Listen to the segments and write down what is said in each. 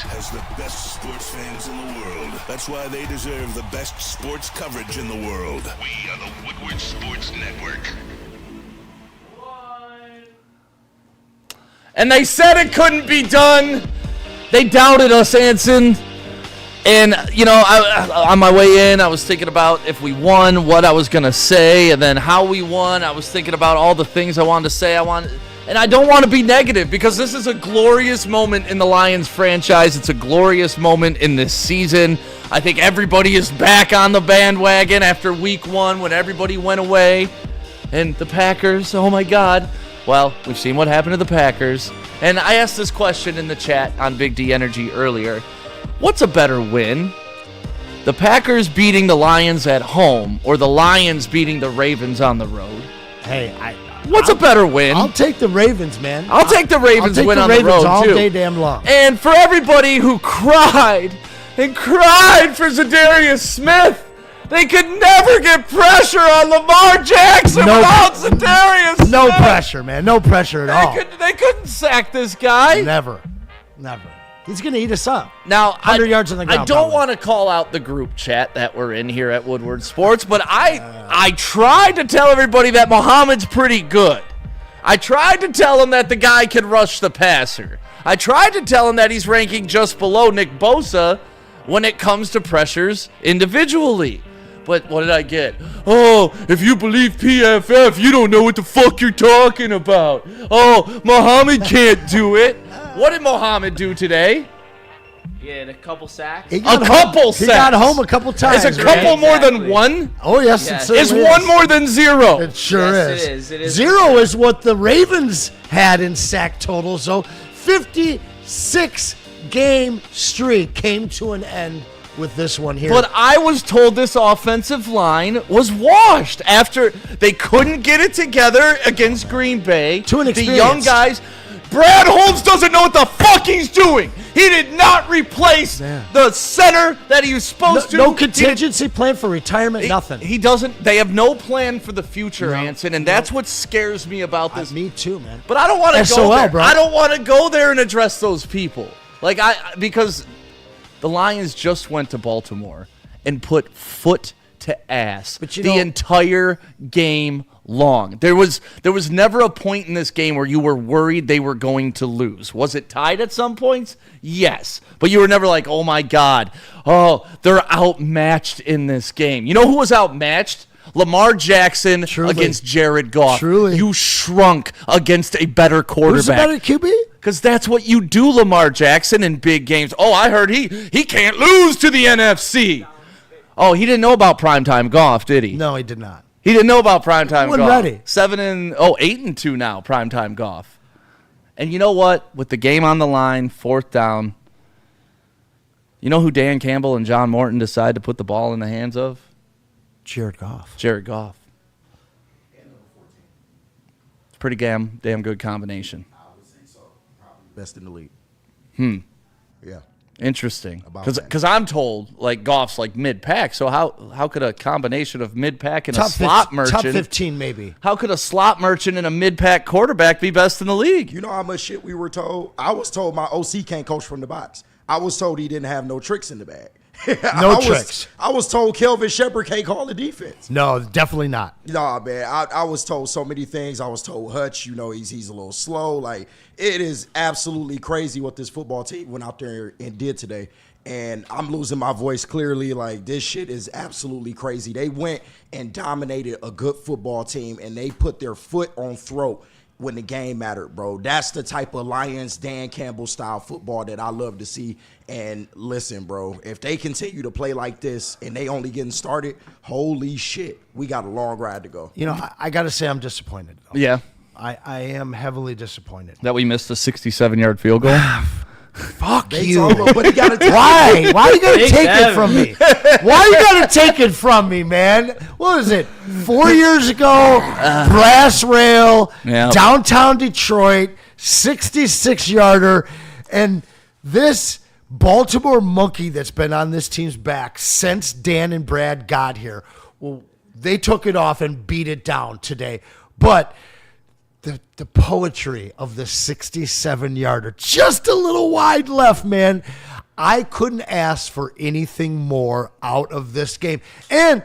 has the best sports fans in the world. That's why they deserve the best sports coverage in the world. We are the Woodward Sports Network. And they said it couldn't be done. They doubted us, Anson. And, you know, on my way in, I was thinking about if we won, what I was going to say, and then how we won. I was thinking about all the things I wanted to say. And I don't want to be negative because this is a glorious moment in the Lions franchise. It's a glorious moment in this season. I think everybody is back on the bandwagon after week 1 when everybody went away. And the Packers, oh my God. Well, we've seen what happened to the Packers. And I asked this question in the chat on Big D Energy earlier. What's a better win? The Packers beating the Lions at home or the Lions beating the Ravens on the road? Hey, What's a better win? I'll take the Ravens, man. I'll take the Ravens win on the road, all too. day damn long. And for everybody who cried and cried for Zadarius Smith, they could never get pressure on Lamar Jackson without Zadarius Smith. No pressure, man. No pressure at all. They couldn't sack this guy. Never. He's going to eat us up. Now, 100 yards on the ground. I don't want to call out the group chat that we're in here at Woodward Sports, but I tried to tell everybody that Muhammad's pretty good. I tried to tell him that the guy can rush the passer. I tried to tell him that he's ranking just below Nick Bosa when it comes to pressures individually. But what did I get? Oh, if you believe PFF, you don't know what the fuck you're talking about. Oh, Muhammad can't do it. What did Muhammad do today? He had a couple sacks. He got home a couple times. Is a couple more than one? Oh, yes, it Is certainly one more than zero? It sure is. It is. 0 is what the Ravens had in sack total. So 56-game streak came to an end with this one here. But I was told this offensive line was washed after they couldn't get it together against Green Bay. The young guys. Brad Holmes doesn't know what the fuck he's doing. He did not replace the center that he was supposed to. No contingency plan for retirement, nothing. He doesn't. They have no plan for the future, Anson, and that's what scares me about this. Me too, man. But I don't want to go there. Bro. I don't want to go there and address those people. Because the Lions just went to Baltimore and put foot to ass the entire game long. There was never a point in this game where you were worried they were going to lose. Was it tied at some points? Yes. But you were never like, oh my God, they're outmatched in this game. You know who was outmatched? Lamar Jackson against Jared Goff. You shrunk against a better quarterback. Who's the better QB? Because that's what you do, Lamar Jackson, in big games. Oh, I heard he can't lose to the NFC. Oh, he didn't know about primetime Goff, did he? No, he did not. He didn't know about primetime Goff. Ready. 8-2 now, primetime Goff. And you know what? With the game on the line, 4th down, you know who Dan Campbell and John Morton decide to put the ball in the hands of? Jared Goff. It's a pretty damn good combination. I would say so. Probably best in the league. Yeah. Interesting. Because I'm told, Goff's mid-pack, so how could a combination of mid-pack and a slot merchant... Top 15, maybe. How could a slot merchant and a mid-pack quarterback be best in the league? You know how much shit we were told? I was told my OC can't coach from the box. I was told he didn't have no tricks in the bag. No tricks. I was told Kelvin Shepard can't call the defense. No, definitely not. Nah, man. I was told so many things. I was told Hutch, he's a little slow. It is absolutely crazy what this football team went out there and did today. And I'm losing my voice clearly. This shit is absolutely crazy. They went and dominated a good football team, and they put their foot on throat when the game mattered, bro. That's the type of Lions, Dan Campbell style football that I love to see. And listen, bro, if they continue to play like this and they only getting started, holy shit, we got a long ride to go. I got to say I'm disappointed. Yeah. I am heavily disappointed. That we missed a 67-yard field goal? Fuck you. But he got to Why? Why you got to take it from me? Why you got to take it from me, man? What was it? 4 years ago, brass rail, downtown Detroit, 66-yarder, and this Baltimore monkey that's been on this team's back since Dan and Brad got here. Well, they took it off and beat it down today. But the poetry of the 67-yarder. Just a little wide left, man. I couldn't ask for anything more out of this game. And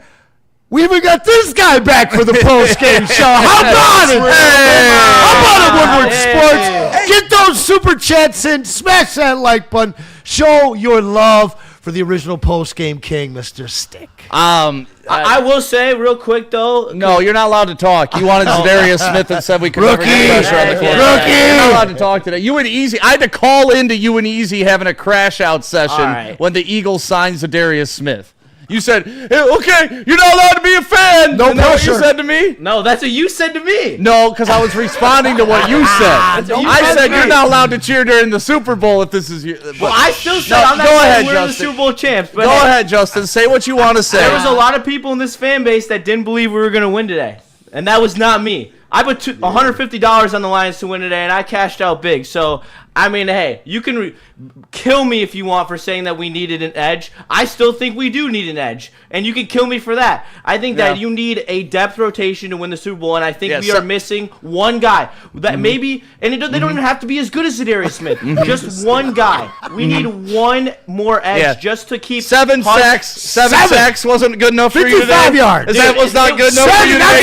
we even got this guy back for the post-game show. How about it? How about it, Woodward Sports? Get those super chats in. Smash that like button. Show your love for the original post-game king, Mr. Stick. I will say real quick, though. No, you're not allowed to talk. You wanted Zadarius Smith and said we could never get pressure on the quarterback. Rookie! You're not allowed to talk today. You and Easy. I had to call into you and Easy having a crash-out session when the Eagles signed Zadarius Smith. You said, hey, okay, you're not allowed to be a fan. No pressure. What you said to me? No, that's what you said to me. No, because I was responding to what you said. I said you're not allowed to cheer during the Super Bowl if this is you. Well, I still said I'm not saying we're the Super Bowl champs. But go ahead, Justin. Say what you want to say. There was a lot of people in this fan base that didn't believe we were going to win today. And that was not me. I put $150 on the Lions to win today, and I cashed out big. So, I mean, hey, you can kill me if you want for saying that we needed an edge. I still think we do need an edge, and you can kill me for that. I think that you need a depth rotation to win the Super Bowl, and I think we are missing one guy. That maybe, and they don't even have to be as good as Zadarius Smith. Just one guy. We need one more edge just to keep 7 sacks. 7 sacks wasn't good enough for you today. 55 yards. Is that was not good enough for you today?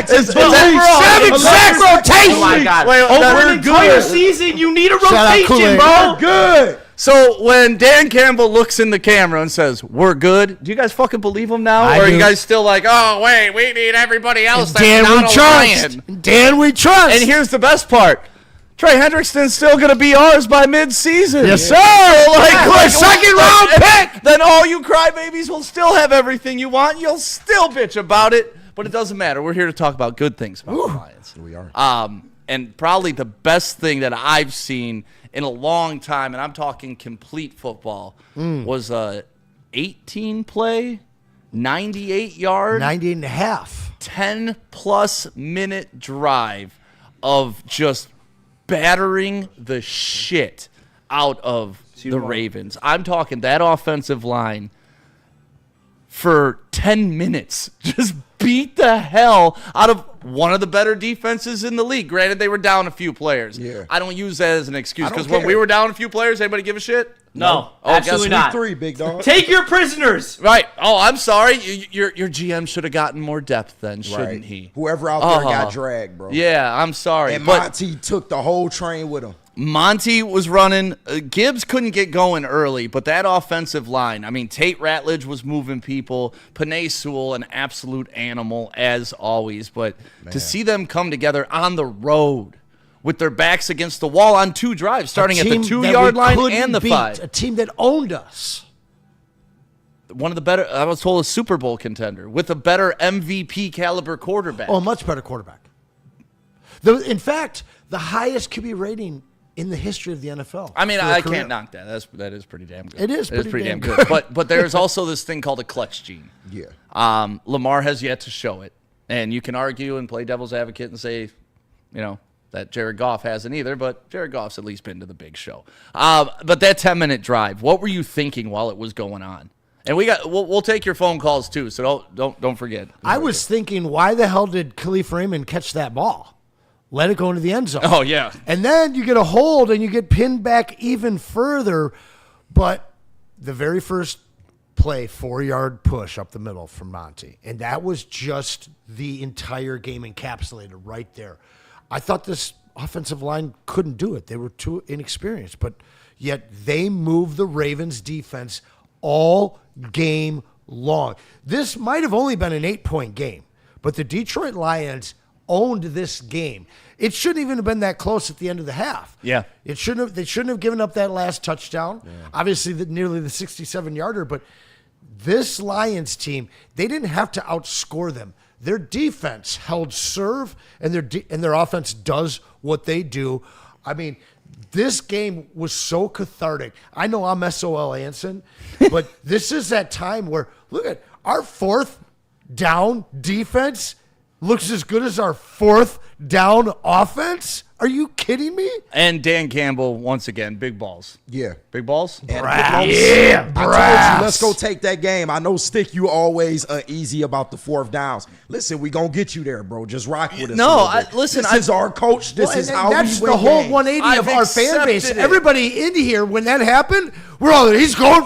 That's a rotation. 7-sack rotation. Oh my God! Wait, over an entire season, you need a rotation, bro. Good. So when Dan Campbell looks in the camera and says, "We're good," do you guys fucking believe him now, or are you guys still like, "Oh wait, we need everybody else"? Dan, we trust. Dan, we trust. And here's the best part: Trey Hendrickson's still gonna be ours by mid-season. Yes, sir. Like second round pick. Then all you crybabies will still have everything you want. You'll still bitch about it. But it doesn't matter. We're here to talk about good things about the Lions. We are. And probably the best thing that I've seen in a long time, and I'm talking complete football, was a 18-play, 98-yard, 90 and a half, 10-plus minute drive of just battering the shit out of the Ravens. I'm talking that offensive line for 10 minutes. Just beat the hell out of one of the better defenses in the league. Granted, they were down a few players. Yeah. I don't use that as an excuse because care. when we were down a few players, anybody give a shit? No, Oh, absolutely guess not. 3, big dog. Take your prisoners. Right. Oh, I'm sorry. Your GM should have gotten more depth then, shouldn't he? Whoever out there got dragged, bro. Yeah, I'm sorry. And but Monty took the whole train with him. Monty was running. Gibbs couldn't get going early, but that offensive line, I mean, Tate Ratledge was moving people. Penei Sewell, an absolute animal, as always. But to see them come together on the road with their backs against the wall on 2 drives, starting at the 2-yard line and the 5. A team that owned us. One of the better, I was told, a Super Bowl contender with a better MVP caliber quarterback. Oh, a much better quarterback. In fact, the highest QB rating in the history of the NFL. I mean, I can't knock that. That is pretty damn good. It is pretty damn good. But there's also this thing called a clutch gene. Yeah. Lamar has yet to show it. And you can argue and play devil's advocate and say, that Jared Goff hasn't either, but Jared Goff's at least been to the big show. But that 10-minute drive, what were you thinking while it was going on? And we'll take your phone calls too, so don't forget. I was thinking, why the hell did Khalif Raymond catch that ball? Let it go into the end zone. Oh, yeah. And then you get a hold and you get pinned back even further. But the very first play, 4-yard push up the middle from Monty. And that was just the entire game encapsulated right there. I thought this offensive line couldn't do it. They were too inexperienced. But yet they moved the Ravens defense all game long. This might have only been an 8-point game. But the Detroit Lions owned this game. It shouldn't even have been that close at the end of the half. Yeah. They shouldn't have given up that last touchdown. Yeah. Obviously, nearly the 67-yarder, but this Lions team, they didn't have to outscore them. Their defense held serve, and their offense does what they do. I mean, this game was so cathartic. I know I'm SOL Anson, but this is that time where, look at our 4th down defense looks as good as our fourth down offense? Are you kidding me? And Dan Campbell, once again, big balls. Yeah. Big balls? I told you, let's go take that game. I know, Stick, you always uneasy about the fourth downs. Listen, we going to get you there, bro. Just rock with us. No, This is our coach. This is how that's we win the whole games. 180 of I've our fan base. accepted it. Everybody in here, when that happened, we're all,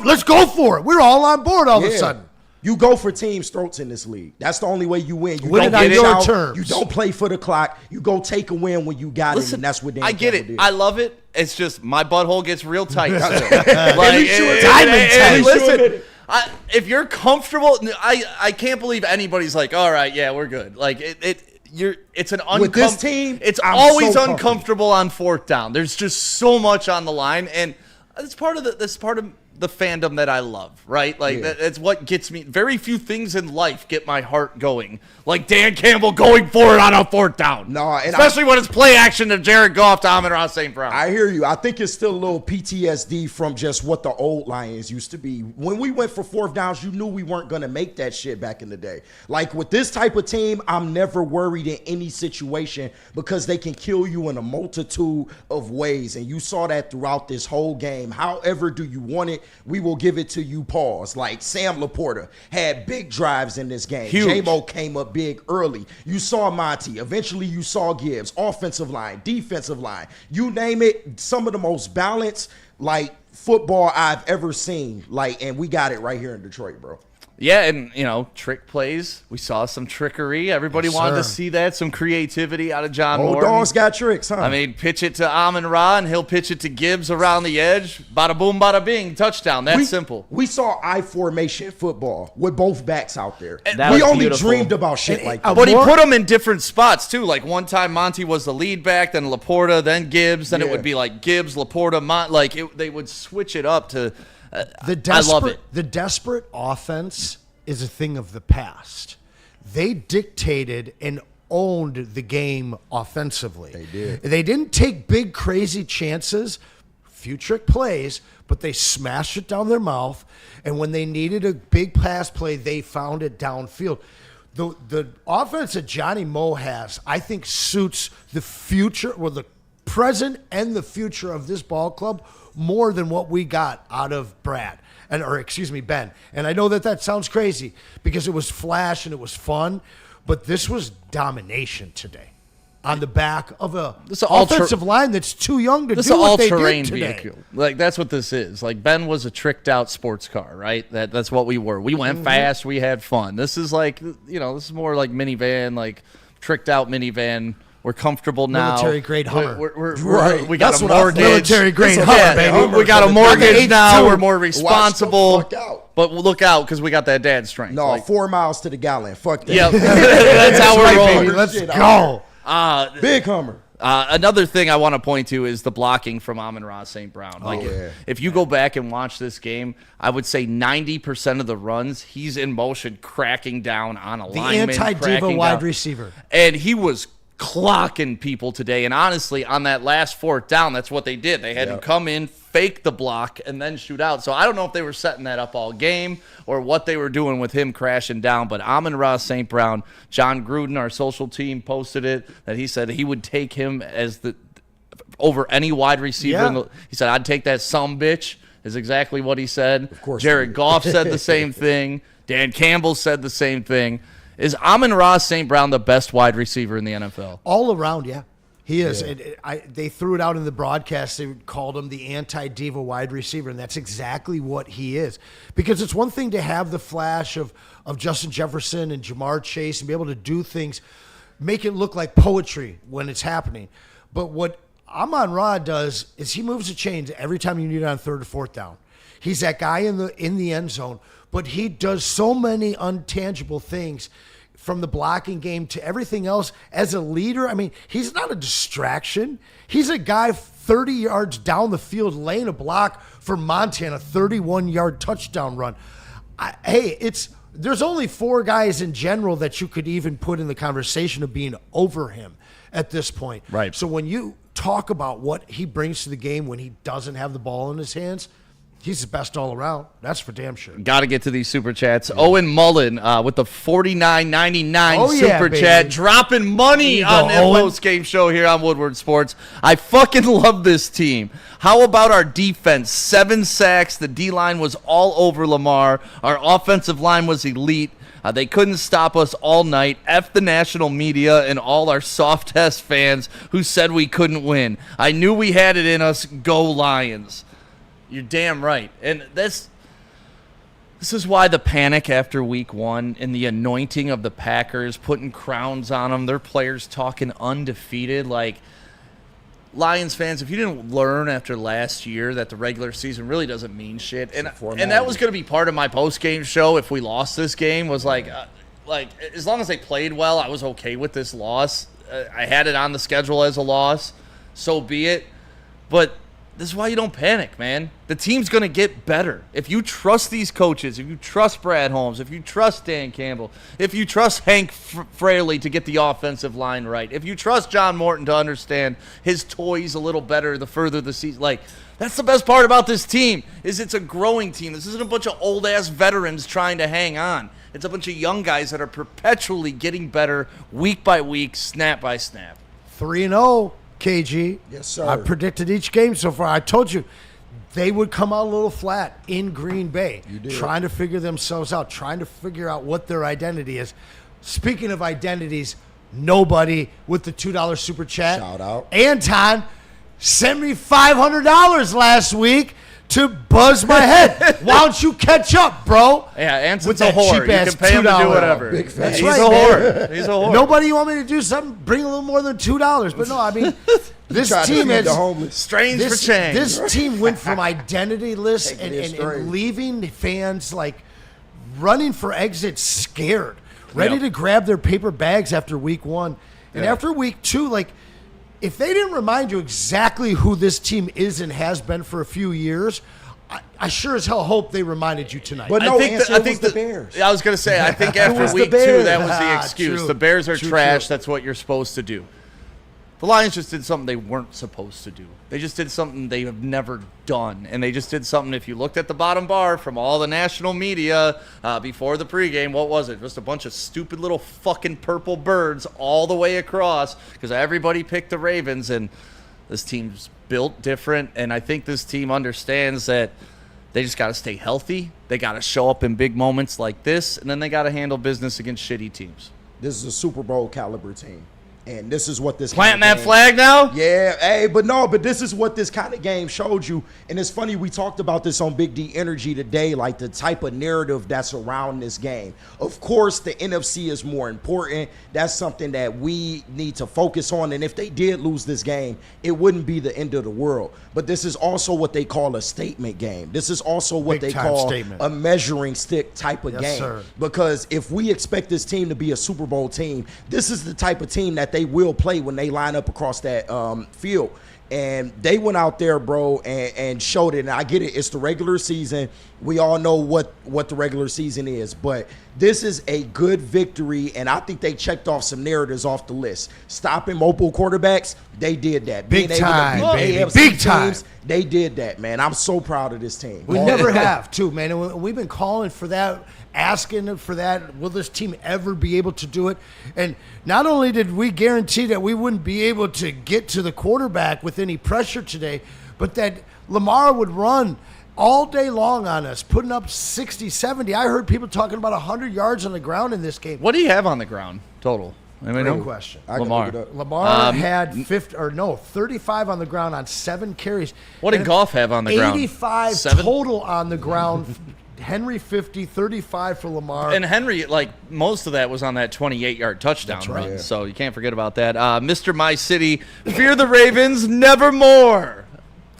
let's go for it. We're all on board all of a sudden. You go for teams' throats in this league. That's the only way you win. You Win don't it on get your out. terms. You don't play for the clock. You go take a win when you got it, and that's what Dan I get Campbell it. did. I love it. It's just my butthole gets real tight. Like, diamond tight. Listen, if you're comfortable, I can't believe anybody's like, all right, yeah, we're good. Like it's an With this team, it's I'm always so uncomfortable on fourth down. There's just so much on the line, and it's part of the fandom that I love, right? Like that's what gets me. Very few things in life get my heart going, like Dan Campbell going for it on a fourth down. No, and especially when it's play action of Jared Goff to Amon-Ra St. Brown. I hear you. I think it's still a little PTSD from just what the old Lions used to be. When we went for fourth downs, you knew we weren't going to make that shit back in the day. Like with this type of team, I'm never worried in any situation because they can kill you in a multitude of ways. And you saw that throughout this whole game. However do you want it, we will give it to you. Pause. Like Sam Laporta had big drives in this game. Huge. J-Mo came up big early. You saw Monty. Eventually you saw Gibbs. Offensive line, defensive line. You name it, some of the most balanced like football I've ever seen. Like, and we got it right here in Detroit, bro. Yeah, and, trick plays. We saw some trickery. Everybody wanted to see that, some creativity out of John Old Morton. dogs got tricks, huh? I mean, pitch it to Amon-Ra, and he'll pitch it to Gibbs around the edge. Bada boom, bada bing, touchdown. That's simple. We saw I-formation football with both backs out there. That We was only beautiful. dreamed about shit like that. But he put them in different spots, too. Like, one time Monty was the lead back, then Laporta, then Gibbs. Then it would be like Gibbs, Laporta, they would switch it up to I love it. The desperate offense is a thing of the past. They dictated and owned the game offensively. They did. They didn't take big, crazy chances, few trick plays, but they smashed it down their mouth. And when they needed a big pass play, they found it downfield. The offense that Johnny Moe has, I think, suits the future, well, the present and the future of this ball club more than what we got out of Ben. And I know that sounds crazy because it was flash and it was fun, but this was domination today on the back of a offensive line that's too young to do what they did all-terrain today. vehicle. Like, that's what this is. Like, Ben was a tricked-out sports car, right? That's what we were. We went fast. We had fun. This is like, this is more like minivan, like tricked-out minivan. We're comfortable now. Military-grade Hummer. We got a mortgage. Military-grade Hummer, baby. We got a mortgage now. We're more Watch the responsible. fuck out. But look out, because we got that dad strength. No, 4 miles to the gallon. Fuck that. Yeah, that's how we're rolling. Baby, let's Shit, go. Big Hummer. Another thing I want to point to is the blocking from Amon-Ra St. Brown. If you go back and watch this game, I would say 90% of the runs, he's in motion cracking down on a lineman. The anti-diva cracking wide down. receiver. And he was clocking people today. And honestly, on that last fourth down, that's what they did. They had him come in, fake the block, and then shoot out. So I don't know if they were setting that up all game or what they were doing with him crashing down. But Amon-Ra St. Brown, John Gruden, our social team, posted it that he said he would take him as over any wide receiver. Yeah. He said, I'd take that sumbitch, is exactly what he said. Of course Jared Goff said the same thing. Dan Campbell said the same thing. Is Amon-Ra St. Brown the best wide receiver in the NFL? All around, yeah. He is. They threw it out in the broadcast. They called him the anti-diva wide receiver, and that's exactly what he is. Because it's one thing to have the flash of Justin Jefferson and Jamar Chase and be able to do things, make it look like poetry when it's happening. But what Amon-Ra does is he moves the chains every time you need it on third or fourth down. He's that guy in the end zone, but he does so many intangible things from the blocking game to everything else as a leader. I mean, he's not a distraction. He's a guy 30 yards down the field laying a block for Montana, 31-yard touchdown run. There's only 4 guys in general that you could even put in the conversation of being over him at this point. Right. So when you talk about what he brings to the game when he doesn't have the ball in his hands, He's the best all around. That's for damn sure. Got to get to these super chats. Owen Mullen with the $49.99 super chat, dropping money on the post-game show here on Woodward Sports. I fucking love this team. How about our defense? 7 sacks. The D-line was all over Lamar. Our offensive line was elite. They couldn't stop us all night. F the national media and all our soft-ass fans who said we couldn't win. I knew we had it in us. Go Lions. You're damn right. And this is why the panic after week 1 and the anointing of the Packers, putting crowns on them, their players talking undefeated. Like, Lions fans, if you didn't learn after last year that the regular season really doesn't mean shit, and that was going to be part of my post-game show if we lost this game, was like as long as they played well, I was okay with this loss. I had it on the schedule as a loss, so be it. But this is why you don't panic, man. The team's going to get better. If you trust these coaches, if you trust Brad Holmes, if you trust Dan Campbell, if you trust Hank Fraley to get the offensive line right, if you trust John Morton to understand his toys a little better the further the season, like, that's the best part about this team, is it's a growing team. This isn't a bunch of old-ass veterans trying to hang on. It's a bunch of young guys that are perpetually getting better week by week, snap by snap. 3-0. KG. Yes, sir. I predicted each game so far. I told you they would come out a little flat in Green Bay, trying to figure themselves out, trying to figure out what their identity is. Speaking of identities, nobody with the $2 super chat. Shout out. Anton sent me $500 last week to buzz my head. Why don't you catch up, bro? Yeah, Anson's with a that whore. You can pay him to do whatever. Big fan. That's He's right, a man. whore. He's a whore. Nobody want me to do something? Bring a little more than $2. But no, I mean, this team is the homeless. Strange for change. This team went from identity-less and leaving fans like running for exit scared, ready to grab their paper bags after week 1. And after week 2, like, if they didn't remind you exactly who this team is and has been for a few years, I sure as hell hope they reminded you tonight. But no, I think the Bears. I was going to say, I think after week 2, that was the excuse. True. The Bears are trash. True. That's what you're supposed to do. The Lions just did something they weren't supposed to do. They just did something they have never done. And they just did something, if you looked at the bottom bar from all the national media before the pregame, what was it? Just a bunch of stupid little fucking purple birds all the way across because everybody picked the Ravens, and this team's built different. And I think this team understands that they just got to stay healthy. They got to show up in big moments like this, and then they got to handle business against shitty teams. This is a Super Bowl caliber team. And this is what this planting that flag now? Yeah, hey, but this is what this kind of game showed you. And it's funny, we talked about this on Big D Energy today, like the type of narrative that's around this game. Of course, the NFC is more important. That's something that we need to focus on. And if they did lose this game, it wouldn't be the end of the world. But this is also what they call a statement game. This is also what they call a measuring stick type of game. Sir. Because if we expect this team to be a Super Bowl team, this is the type of team that they will play when they line up across that field. And they went out there, bro, and showed it. And I get it. It's the regular season. We all know what the regular season is. But this is a good victory, and I think they checked off some narratives off the list. Stopping mobile quarterbacks, they did that. Big time, baby. AFC Big time. teams, they did that, man. I'm so proud of this team. We never have, too, man. And we've been calling for that, asking for that. Will this team ever be able to do it? And not only did we guarantee that we wouldn't be able to get to the quarterback with any pressure today, but that Lamar would run all day long on us, putting up 60, 70. I heard people talking about 100 yards on the ground in this game. What do you have on the ground total? Great question. Lamar had 35 on the ground on 7 carries. What did Goff have on the ground? 85 total on the ground. Henry 50, 35 for Lamar. And Henry, like, most of that was on that 28-yard touchdown run. Yeah. So you can't forget about that. Mr. My City, fear the Ravens, nevermore.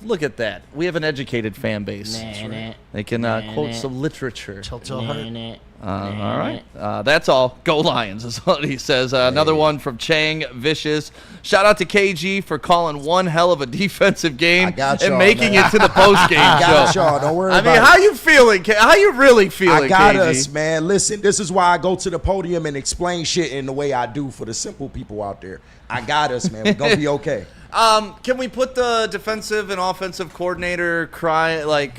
Look at that. We have an educated fan base. Right. They can quote some literature. Telltale heart. All right. That's all. Go Lions is what he says. Another one from Chang Vicious. Shout out to KG for calling one hell of a defensive game and making it to the postgame show. I got y'all. Don't worry about it. How you feeling? How you really feeling, I got KG? us, man. Listen, this is why I go to the podium and explain shit in the way I do for the simple people out there. I got us, man. We're going to be okay. Can we put the defensive and offensive coordinator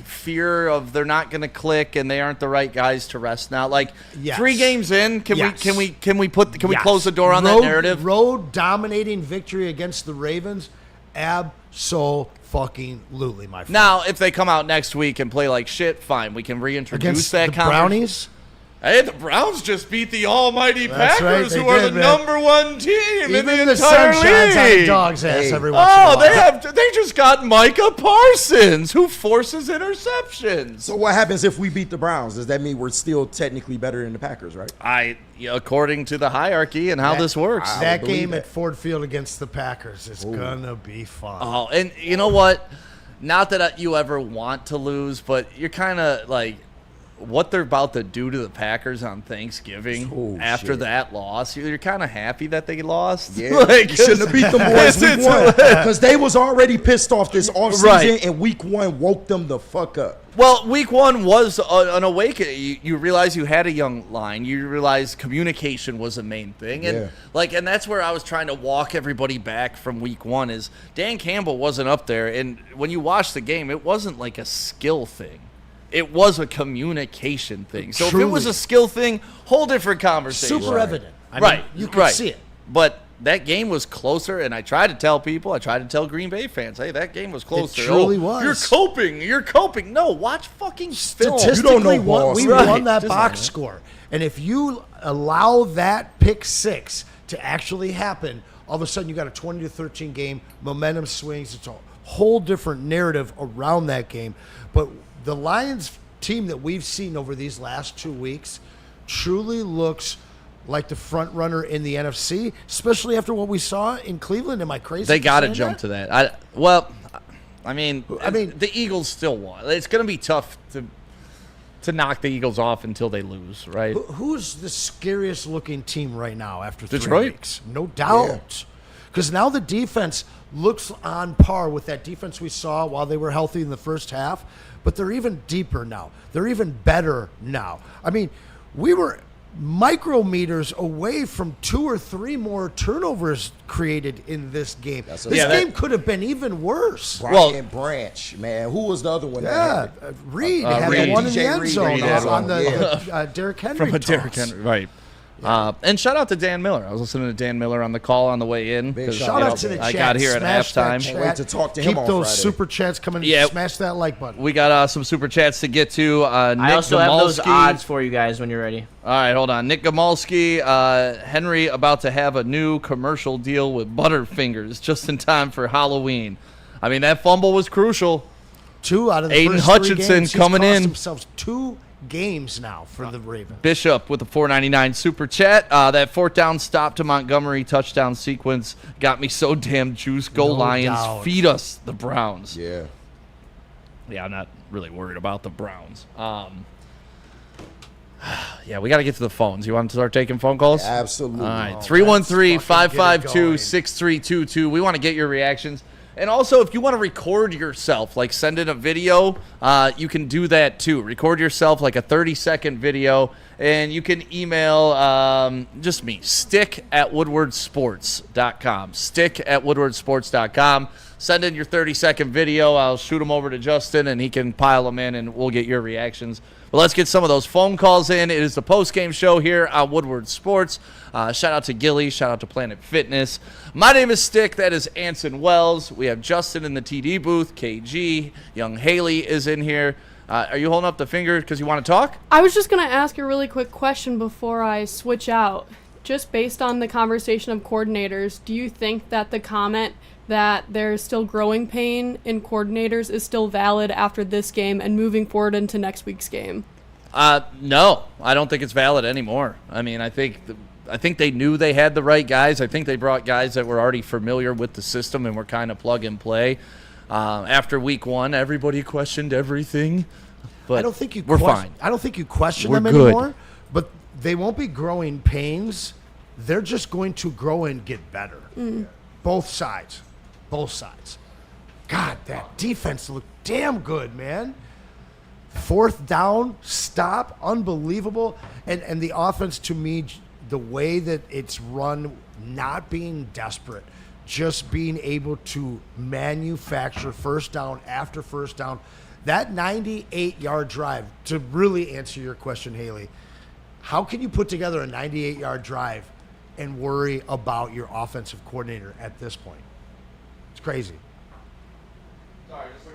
fear of they're not going to click and they aren't the right guys to rest now? Like 3 games in, can we close the door on that narrative? Road dominating victory against the Ravens, absolutely, my friend. Now, if they come out next week and play like shit, fine, we can reintroduce against that the conversation. Brownies. Hey, the Browns just beat the almighty That's Packers, right, who are did, the man. number 1 team in the The entire sun shines on a league. dog's ass every once in a Oh, while. they just got Micah Parsons, who forces interceptions. So what happens if we beat the Browns? Does that mean we're still technically better than the Packers, right? According to the hierarchy and how this works. That game at Ford Field against the Packers is gonna be fun. Oh, and you know what? Not that you ever want to lose, but you're kind of like what they're about to do to the Packers on Thanksgiving after that loss. You're kind of happy that they lost. Yeah, you shouldn't have beat them boys week 1 because they was already pissed off this offseason, and week 1 woke them the fuck up. Well, week 1 was an awakening. You realize you had a young line. You realize communication was the main thing, and and that's where I was trying to walk everybody back from week 1. Is Dan Campbell wasn't up there, and when you watch the game, it wasn't like a skill thing. It was a communication thing. So if it was a skill thing, whole different conversation. Super evident. I mean, you can see it. But that game was closer, and I tried to tell people, I tried to tell Green Bay fans, hey, that game was closer. It truly was. You're coping. No, watch fucking film. Statistically, You don't know we won that box score. And if you allow that pick 6 to actually happen, all of a sudden you got a 20-13 game, momentum swings. It's a whole different narrative around that game. But the Lions team that we've seen over these last 2 weeks truly looks like the front runner in the NFC, especially after what we saw in Cleveland. Am I crazy? They got to jump to that. I mean, the Eagles still won. It's going to be tough to knock the Eagles off until they lose, right? Who's the scariest looking team right now after 3 Detroit. weeks? No doubt. Because now the defense looks on par with that defense we saw while they were healthy in the first half, but they're even deeper now. They're even better now. I mean, we were micrometers away from 2 or 3 more turnovers created in this game. This game could have been even worse. Brian Branch, man. Who was the other one? Reed had the one in the end zone on the Derrick Henry From a Derrick Henry, right. And shout out to Dan Miller. I was listening to Dan Miller on the call on the way in. Shout out to the chat. I got here at halftime. Can't wait to talk to him on Keep those Friday. super chats coming. Yeah. Smash that like button. We got some super chats to get to. Nick I also Gamalski. have those odds for you guys when you're ready. All right, hold on. Nick Gamalski, Henry about to have a new commercial deal with Butterfingers just in time for Halloween. I mean, that fumble was crucial. 2 out of the Aiden first Hutchinson 3 games. coming He's cost in. Himself 2 games now for the Ravens. Bishop with the $4.99 super chat. That 4th down stop to Montgomery touchdown sequence got me so damn juiced. Go Lions. Doubt. Feed us the Browns. Yeah, I'm not really worried about the Browns. Yeah, we got to get to the phones. You want to start taking phone calls? absolutely. All right, 313-552-6322. We want to get your reactions. And also, if you want to record yourself, like send in a video, you can do that too. Record yourself like a 30-second video, and you can email just me, stick@woodwardsports.com. Stick@woodwardsports.com. Send in your 30-second video. I'll shoot them over to Justin, and he can pile them in, and we'll get your reactions. But let's get some of those phone calls in. It is the post-game show here on Woodward Sports. Shout out to Gilly. Shout out to Planet Fitness. My name is Stick. That is Anson Wells. We have Justin in the TD booth. KG. Young Haley is in here. Are you holding up the finger because you want to talk? I was just going to ask a really quick question before I switch out. Just based on the conversation of coordinators, do you think that the comment that there's still growing pain in coordinators is still valid after this game and moving forward into next week's game? No, I don't think it's valid anymore. I mean, I think they knew they had the right guys. I think they brought guys that were already familiar with the system and were kind of plug and play. After week 1, everybody questioned everything. But I don't think we're fine. I don't think you question We're them good. anymore, but they won't be growing pains. They're just going to grow and get better. Both sides. God, that defense looked damn good, man. 4th down, stop, unbelievable. And the offense, to me, the way that it's run, not being desperate, just being able to manufacture first down after first down. That 98-yard drive, to really answer your question, Haley, how can you put together a 98-yard drive and worry about your offensive coordinator at this point? It's crazy.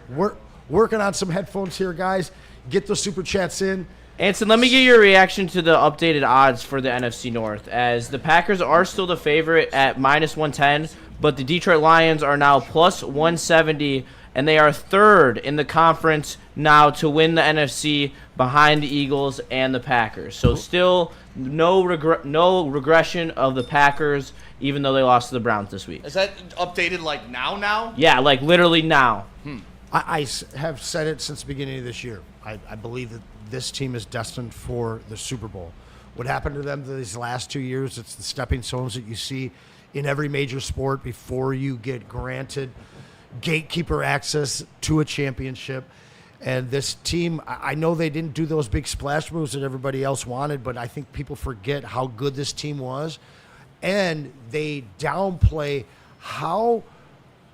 We're working on some headphones here, guys. Get the super chats in. Anson, let me get your reaction to the updated odds for the NFC North, as the Packers are still the favorite at -110, but the Detroit Lions are now +170, and they are third in the conference now to win the NFC behind the Eagles and the Packers. So still no regression of the Packers, even though they lost to the Browns this week. Is that updated like now? Yeah, like literally now. I have said it since the beginning of this year. I believe that this team is destined for the Super Bowl. What happened to them these last 2 years, it's the stepping stones that you see in every major sport before you get granted gatekeeper access to a championship. And this team, I know they didn't do those big splash moves that everybody else wanted, but I think people forget how good this team was. And they downplay how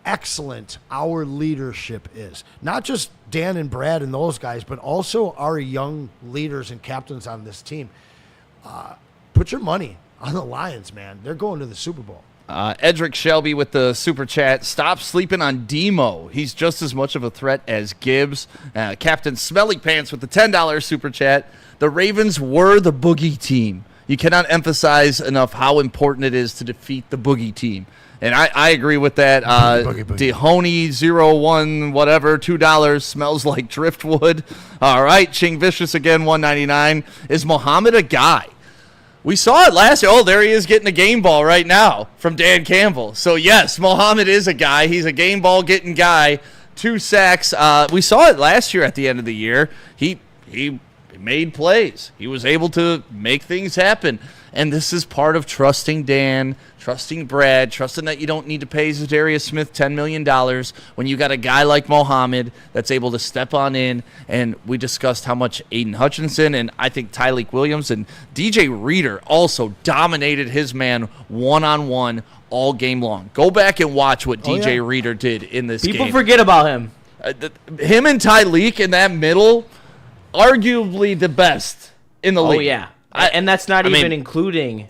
excellent our leadership is. Not just Dan and Brad and those guys, but also our young leaders and captains on this team. Put your money on the Lions, man. They're going to the Super Bowl. Edric Shelby with the super chat. Stop sleeping on Demo. He's just as much of a threat as Gibbs. Captain Smelly Pants with the $10 super chat. The Ravens were the boogie team. You cannot emphasize enough how important it is to defeat the boogie team. And I agree with that. Boogie. Dehoney01 whatever, $2, smells like driftwood. All right, Ching Vicious again, $1.99. Is Muhammad a guy? We saw it last year. Oh, there he is getting a game ball right now from Dan Campbell. So, yes, Muhammad is a guy. He's a game ball getting guy. 2 sacks. We saw it last year at the end of the year. He made plays. He was able to make things happen. And this is part of trusting Dan, trusting Brad, trusting that you don't need to pay Zadarius Smith $10 million when you got a guy like Mohamed that's able to step on in. And we discussed how much Aiden Hutchinson and I think Tyleek Williams and DJ Reader also dominated his man one-on-one all game long. Go back and watch what DJ Reader did in this game. People forget about him. Him and Tyleek in that middle, arguably the best in the league. Oh, yeah. And that's not even including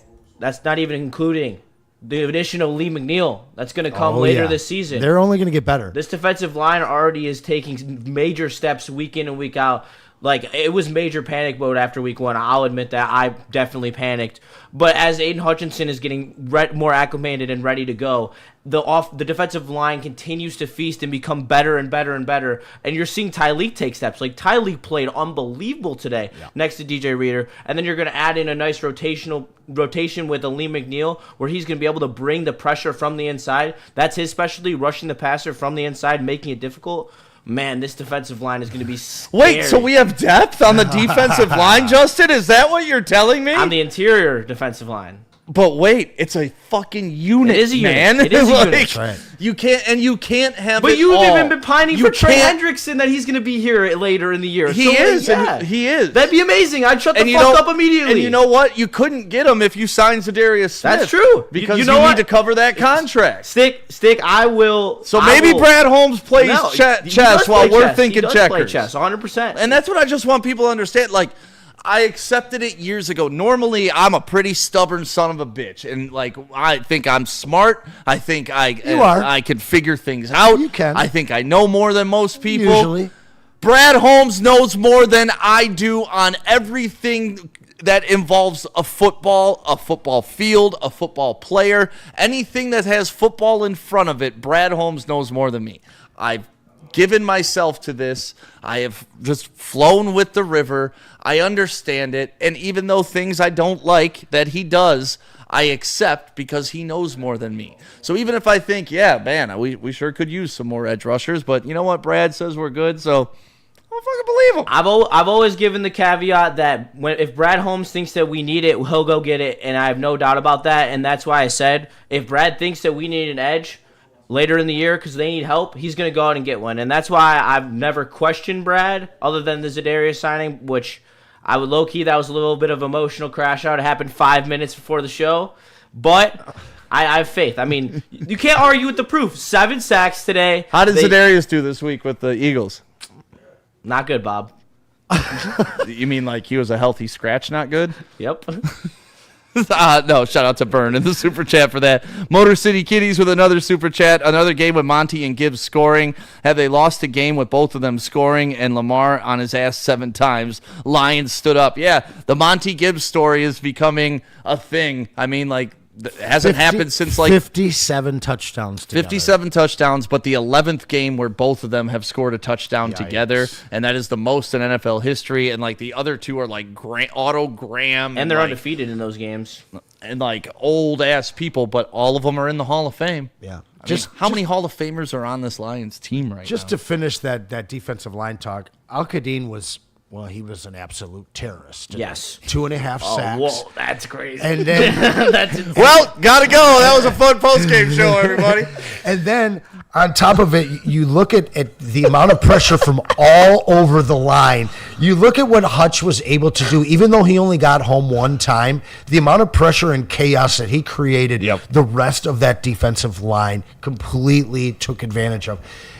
the addition of Lee McNeil. That's going to come later this season. They're only going to get better. This defensive line already is taking major steps week in and week out. Like, it was major panic mode after week 1. I'll admit that. I definitely panicked. But as Aiden Hutchinson is getting more acclimated and ready to go, the defensive line continues to feast and become better and better and better. And you're seeing Tyleek take steps. Like, Tyleek played unbelievable today next to DJ Reader. And then you're going to add in a nice rotation with a Lee McNeil where he's going to be able to bring the pressure from the inside. That's his specialty, rushing the passer from the inside, making it difficult. Man, this defensive line is going to be scary. Wait, so we have depth on the defensive line, Justin? Is that what you're telling me? On the interior defensive line. But wait, it's a fucking unit, It is a unit. man. It is a unit. That's right. You can't have But it you've all. even been pining for Trey can't- Hendrickson that he's going to be here later in the year. He is. Yeah. He is. That'd be amazing. I'd shut the you fuck know- up immediately. And you know what? You couldn't get him if you signed Zadarius Smith. That's true. Because You you, know what? need to cover that contract. Stick, I will. So I maybe will- Brad Holmes plays No, he chess does while play we're chess. thinking he does checkers. Play chess, 100%. And that's what I just want people to understand. Like, I accepted it years ago. Normally, I'm a pretty stubborn son of a bitch. And, like, I think I'm smart. I think I can figure things out. You can. I think I know more than most people. Usually. Brad Holmes knows more than I do on everything that involves a football field, a football player, anything that has football in front of it. Brad Holmes knows more than me. I've given myself to this. I have just flown with the river. I understand it. And even though things I don't like that he does, I accept because he knows more than me. So even if I think, yeah, man, we sure could use some more edge rushers, but you know what? Brad says we're good, so I don't fucking believe him. I've always given the caveat that if Brad Holmes thinks that we need it, he'll go get it, and I have no doubt about that. And that's why I said if Brad thinks that we need an edge later in the year because they need help, he's going to go out and get one. And that's why I've never questioned Brad other than the Zadarius signing, which I would low-key, that was a little bit of emotional crash out. It happened 5 minutes before the show. But I have faith. I mean, you can't argue with the proof. 7 sacks today. How did Za'Darius do this week with the Eagles? Not good, Bob. You mean like he was a healthy scratch, not good? Yep. No, shout out to Byrne in the super chat for that. Motor City Kitties with another super chat. Another game with Monty and Gibbs scoring. Have they lost a game with both of them scoring and Lamar on his ass 7 times? Lions stood up. Yeah, the Monty Gibbs story is becoming a thing. I mean, like, it hasn't happened since like 57 touchdowns together. 57 touchdowns, but the 11th game where both of them have scored a touchdown together, and that is the most in NFL history. And like the other two are like Otto Graham, and they're undefeated in those games, and like old ass people, but all of them are in the Hall of Fame. Yeah. How many Hall of Famers are on this Lions team right now? Just to finish that defensive line talk, Al-Qadim was. Well, he was an absolute terrorist. Yes. 2.5 sacks. Whoa, that's crazy. And then, well, gotta go. That was a fun post-game show, everybody. And then, on top of it, you look at the amount of pressure from all over the line. You look at what Hutch was able to do, even though he only got home 1 time, the amount of pressure and chaos that he created, the rest of that defensive line completely took advantage of.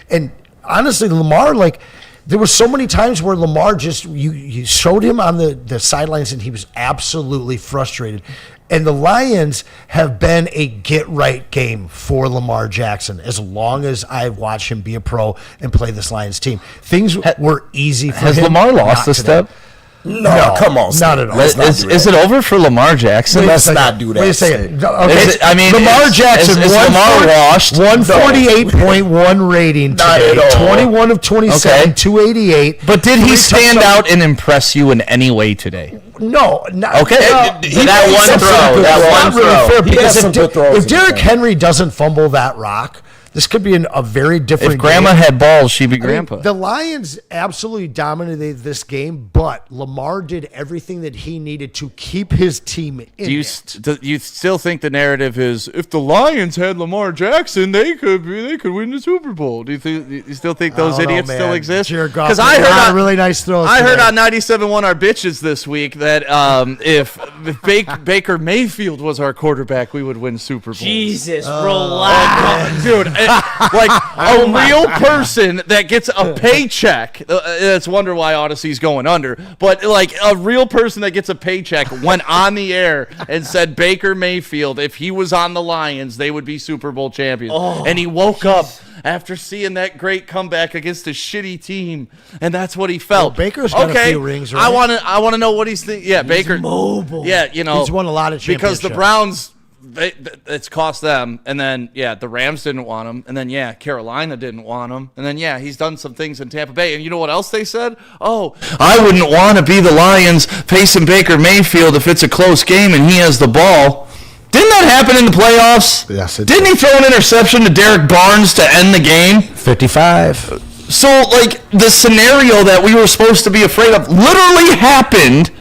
And honestly, Lamar, like, there were so many times where Lamar just, you showed him on the sidelines and he was absolutely frustrated. And the Lions have been a get-right game for Lamar Jackson as long as I've watched him be a pro and play this Lions team. Things were easy for him. Has Lamar lost a step? No, come on. Not at all. Is it over for Lamar Jackson? Let's not do that. Wait a second. Lamar Jackson is Lamar washed? 148.1 rating today. 21 of 27, 288. But did he stand out and impress you in any way today? No. Okay. That one throw. He has some good throws. If Derrick Henry doesn't fumble that rock, this could be a very different If Grandma game. had balls, she'd be Grandpa. The Lions absolutely dominated this game, but Lamar did everything that he needed to keep his team in Do you still think the narrative is if the Lions had Lamar Jackson, they could win the Super Bowl? Do you still think those idiots still exist? Because I heard really nice throws. I heard on 97.1 our bitches this week that if Baker Mayfield was our quarterback, we would win Super Bowl. Jesus, relax, dude. Like a real person that gets a paycheck. That's wonder why Odyssey's going under. But like a real person that gets a paycheck went on the air and said Baker Mayfield, if he was on the Lions, they would be Super Bowl champions. And he woke up after seeing that great comeback against a shitty team, and that's what he felt. Well, Baker's got a few rings, right? I want to know what he's thinking. Yeah, Baker. Mobile. Yeah, you know, he's won a lot of championships. because the Browns. It's cost them, and then the Rams didn't want him, and then Carolina didn't want him, and then he's done some things in Tampa Bay, and you know what else they said? Oh, I wouldn't want to be the Lions facing Baker Mayfield if it's a close game and he has the ball. Didn't that happen in the playoffs? Yes, it didn't he throw an interception to Derek Barnes to end the game? 55. So like the scenario that we were supposed to be afraid of literally happened.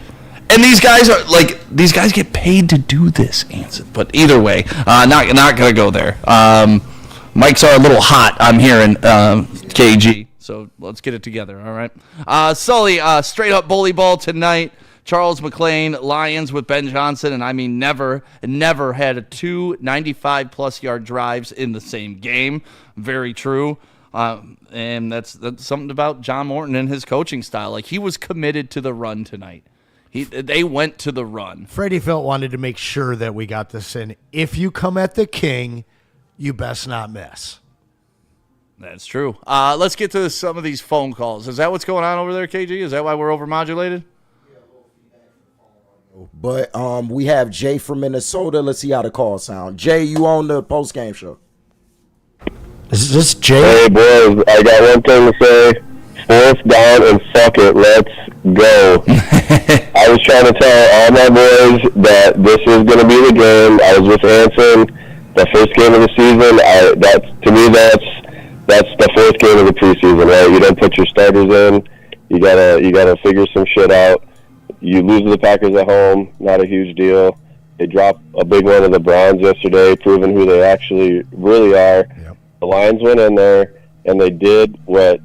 And these guys get paid to do this, Anson. But either way, not gonna go there. Mics are a little hot. I'm hearing KG. So let's get it together. All right. Sully, straight up bully ball tonight. Charles McClain, Lions with Ben Johnson, and I mean never had 2 95+ yard drives in the same game. Very true. And that's something about John Morton and his coaching style. Like he was committed to the run tonight. They went to the run. Freddie Felt wanted to make sure that we got this in. If you come at the king, you best not miss. That's true. Let's get to some of these phone calls. Is that what's going on over there, KG? Is that why we're overmodulated? But we have Jay from Minnesota. Let's see how the call sound. Jay, you on the post-game show. Is this Jay? Hey, boys, I got one thing to say. 4th down and fuck it, let's go. I was trying to tell all my boys that this is going to be the game. I was with Anson, the first game of the season. To me, that's the first game of the preseason, right? You don't put your starters in. You gotta figure some shit out. You lose to the Packers at home, not a huge deal. They dropped a big one to the Browns yesterday, proving who they actually really are. Yep. The Lions went in there, and they did what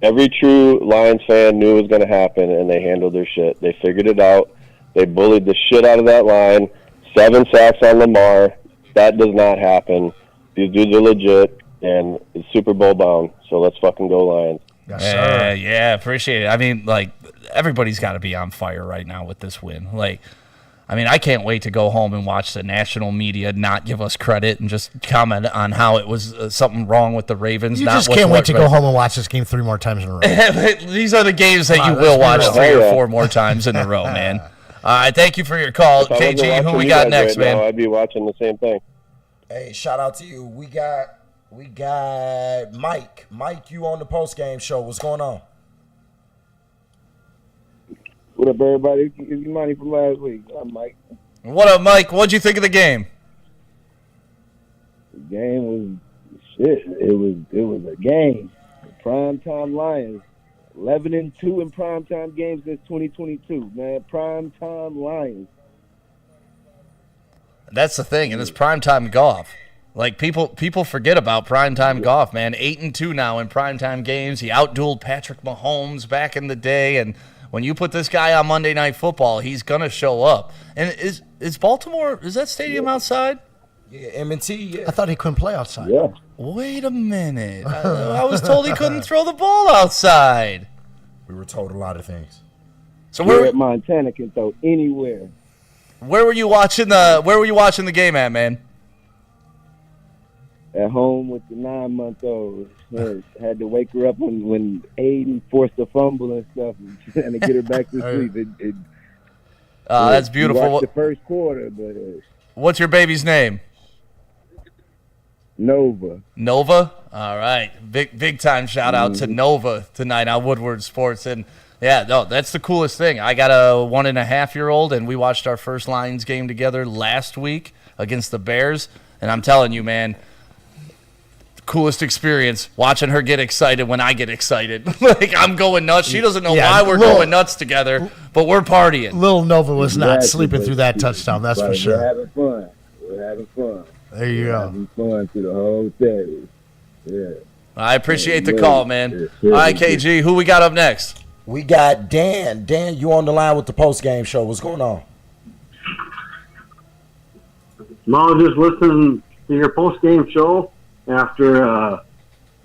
every true Lions fan knew was going to happen, and they handled their shit. They figured it out. They bullied the shit out of that line. 7 sacks on Lamar. that does not happen. These dudes are legit, and it's Super Bowl bound. So let's fucking go Lions. Yes, sir. Yeah, appreciate it. I mean, like, everybody's got to be on fire right now with this win. Like, I mean, I can't wait to go home and watch the national media not give us credit and just comment on how it was something wrong with the Ravens. You just can't wait to go home and watch this game 3 more times in a row. These are the games that you will watch 3 or 4 more times in a row, man. All right, thank you for your call. KG, who we got next, man? I'd be watching the same thing. Hey, shout out to you. We got Mike. Mike, you on the post game show. What's going on? What up, everybody? It's Money from last week. I'm Mike. What up, Mike? What'd you think of the game? The game was shit. It was a game. The primetime Lions, 11-2 in primetime games since 2022. Man, primetime Lions. That's the thing, and it's primetime golf. Like, people forget about primetime golf, man. 8-2 now in primetime games. He outdueled Patrick Mahomes back in the day, and when you put this guy on Monday Night Football, he's gonna show up. And is Baltimore? Is that stadium outside? Yeah, M&T. Yeah. I thought he couldn't play outside. Yeah. Wait a minute. I was told he couldn't throw the ball outside. We were told a lot of things. So Here at Montana can throw anywhere. Where were you watching the game at, man? At home with the 9-month-old. Had to wake her up when Aiden forced a fumble and stuff and to get her back to sleep. That's beautiful. Watched the first quarter, but what's your baby's name? Nova. Nova? All right. Big time shout out to Nova tonight on Woodward Sports. And yeah, no, that's the coolest thing. I got a 1.5-year-old, and we watched our first Lions game together last week against the Bears. And I'm telling you, man, coolest experience watching her get excited when I get excited. Like, I'm going nuts. She doesn't know why we're going nuts together, but we're partying. Little Nova was not sleeping through that touchdown, that's for sure. We're having fun. We're having fun. There you go. Having fun through the whole series. Yeah. I appreciate the call, man. All right, KG, who we got up next? We got Dan. Dan, you on the line with the post game show. What's going on? No, just listening to your post game show after an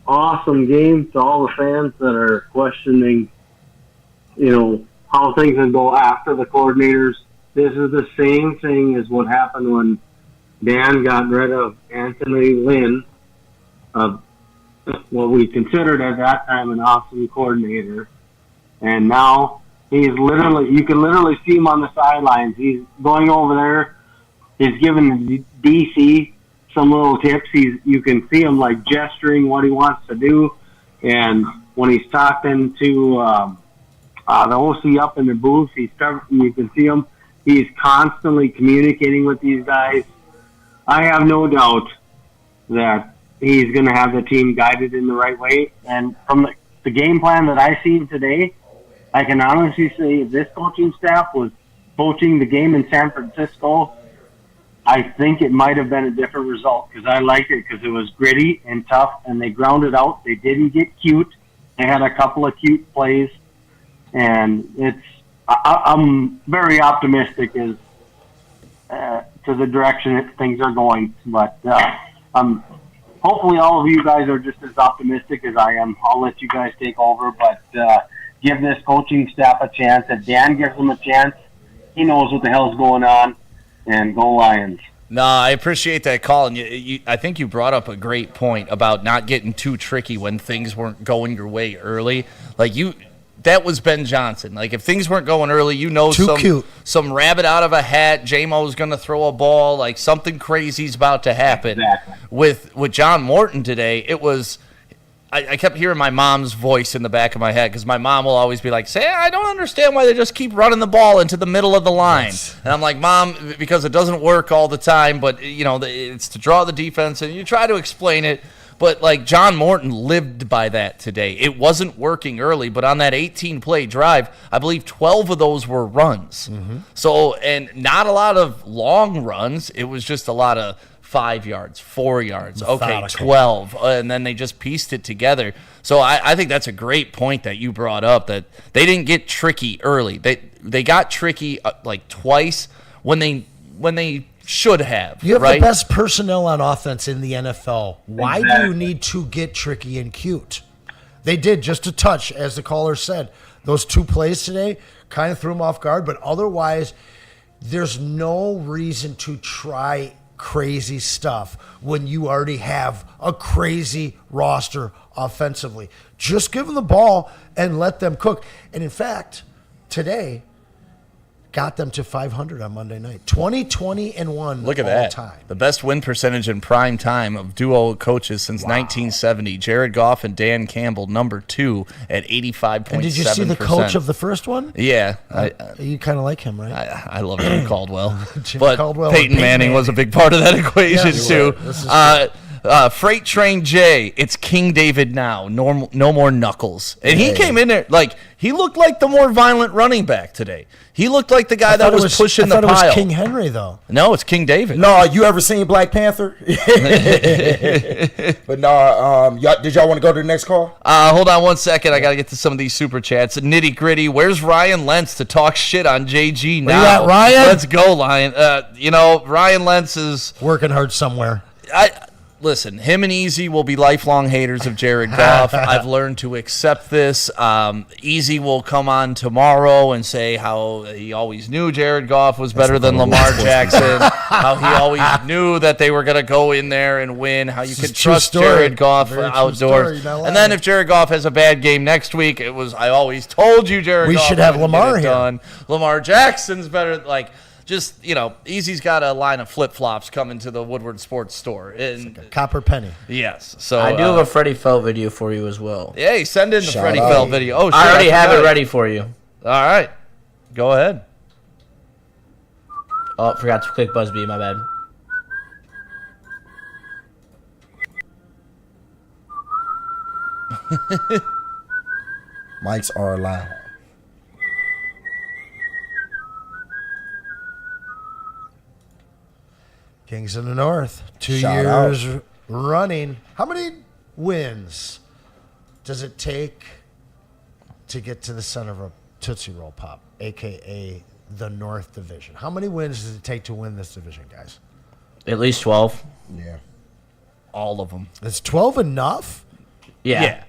awesome game. To all the fans that are questioning, how things would go after the coordinators. This is the same thing as what happened when Dan got rid of Anthony Lynn, what we considered at that time an awesome coordinator. And now you can literally see him on the sidelines. He's going over there. He's giving the DC some little tips. You can see him like gesturing what he wants to do. And when he's talking to the OC up in the booth, you can see him. He's constantly communicating with these guys. I have no doubt that he's going to have the team guided in the right way. And from the game plan that I see today, I can honestly say if this coaching staff was coaching the game in San Francisco, I think it might have been a different result because I liked it because it was gritty and tough, and they grounded out. They didn't get cute. They had a couple of cute plays, and I'm very optimistic as to the direction that things are going. But hopefully all of you guys are just as optimistic as I am. I'll let you guys take over, but give this coaching staff a chance. If Dan gives them a chance, he knows what the hell's going on, and go Lions. No, I appreciate that call, and I think you brought up a great point about not getting too tricky when things weren't going your way early. That was Ben Johnson. Like, if things weren't going early, some rabbit out of a hat, J-Mo's going to throw a ball, like something crazy's about to happen. Exactly. With John Morton today, it was I kept hearing my mom's voice in the back of my head because my mom will always be like, I don't understand why they just keep running the ball into the middle of the line. Yes. And I'm like, Mom, because it doesn't work all the time, but, it's to draw the defense, and you try to explain it. But, John Morton lived by that today. It wasn't working early, but on that 18-play drive, I believe 12 of those were runs. Mm-hmm. So, and not a lot of long runs. It was just a lot of 5 yards, 4 yards, okay, 12, and then they just pieced it together. So I think that's a great point that you brought up, that they didn't get tricky early. They got tricky twice when they should have. You have right? the best personnel on offense in the NFL. Why do you need to get tricky and cute? They did just a touch, as the caller said. Those 2 plays today kind of threw them off guard, but otherwise, there's no reason to try crazy stuff when you already have a crazy roster offensively. Just give them the ball and let them cook. And in fact, today got them to 500 on Monday night. 20-20-1. Look at all that. Time. The best win percentage in prime time of duo coaches since 1970. Jared Goff and Dan Campbell, number 2 at 85.7%. And did you see the coach of the first one? Yeah. You kind of like him, right? I love Jim Caldwell. Jim but Caldwell Peyton Manning was a big part of that equation, too. Freight Train J, it's King David now. No more Knuckles. And he came in there, like, he looked like the more violent running back today. He looked like the guy that was pushing the pile. I thought it was King Henry, though. No, it's King David. No, you ever seen Black Panther? But no, did y'all want to go to the next call? Hold on one second. I got to get to some of these super chats. Nitty gritty. Where's Ryan Lentz to talk shit on JG now? Where you at, Ryan? Let's go, Lion. Ryan Lentz is working hard somewhere. Listen, him and Easy will be lifelong haters of Jared Goff. I've learned to accept this. Easy will come on tomorrow and say how he always knew Jared Goff was better than Lamar Jackson, how he always knew that they were going to go in there and win, how you could trust Jared Goff outdoors. And then if Jared Goff has a bad game next week, it was, I always told you Jared Goff should have Lamar here. Done. Lamar Jackson's better, just, Easy's got a line of flip-flops coming to the Woodward Sports Store. And, like a copper penny. Yes. So I do have a Freddie Felt video for you as well. Hey, send in the Freddie Felt video. Oh, shit, I already have it ready for you. All right. Go ahead. Oh, forgot to click Buzzbee. My bad. Mics are allowed. Kings of the North, 2 Shout years out. running. How many wins does it take to get to the center of a Tootsie Roll Pop, a.k.a. the North Division? How many wins does it take to win this division, guys? At least 12. Yeah. All of them. Is 12 enough? Yeah.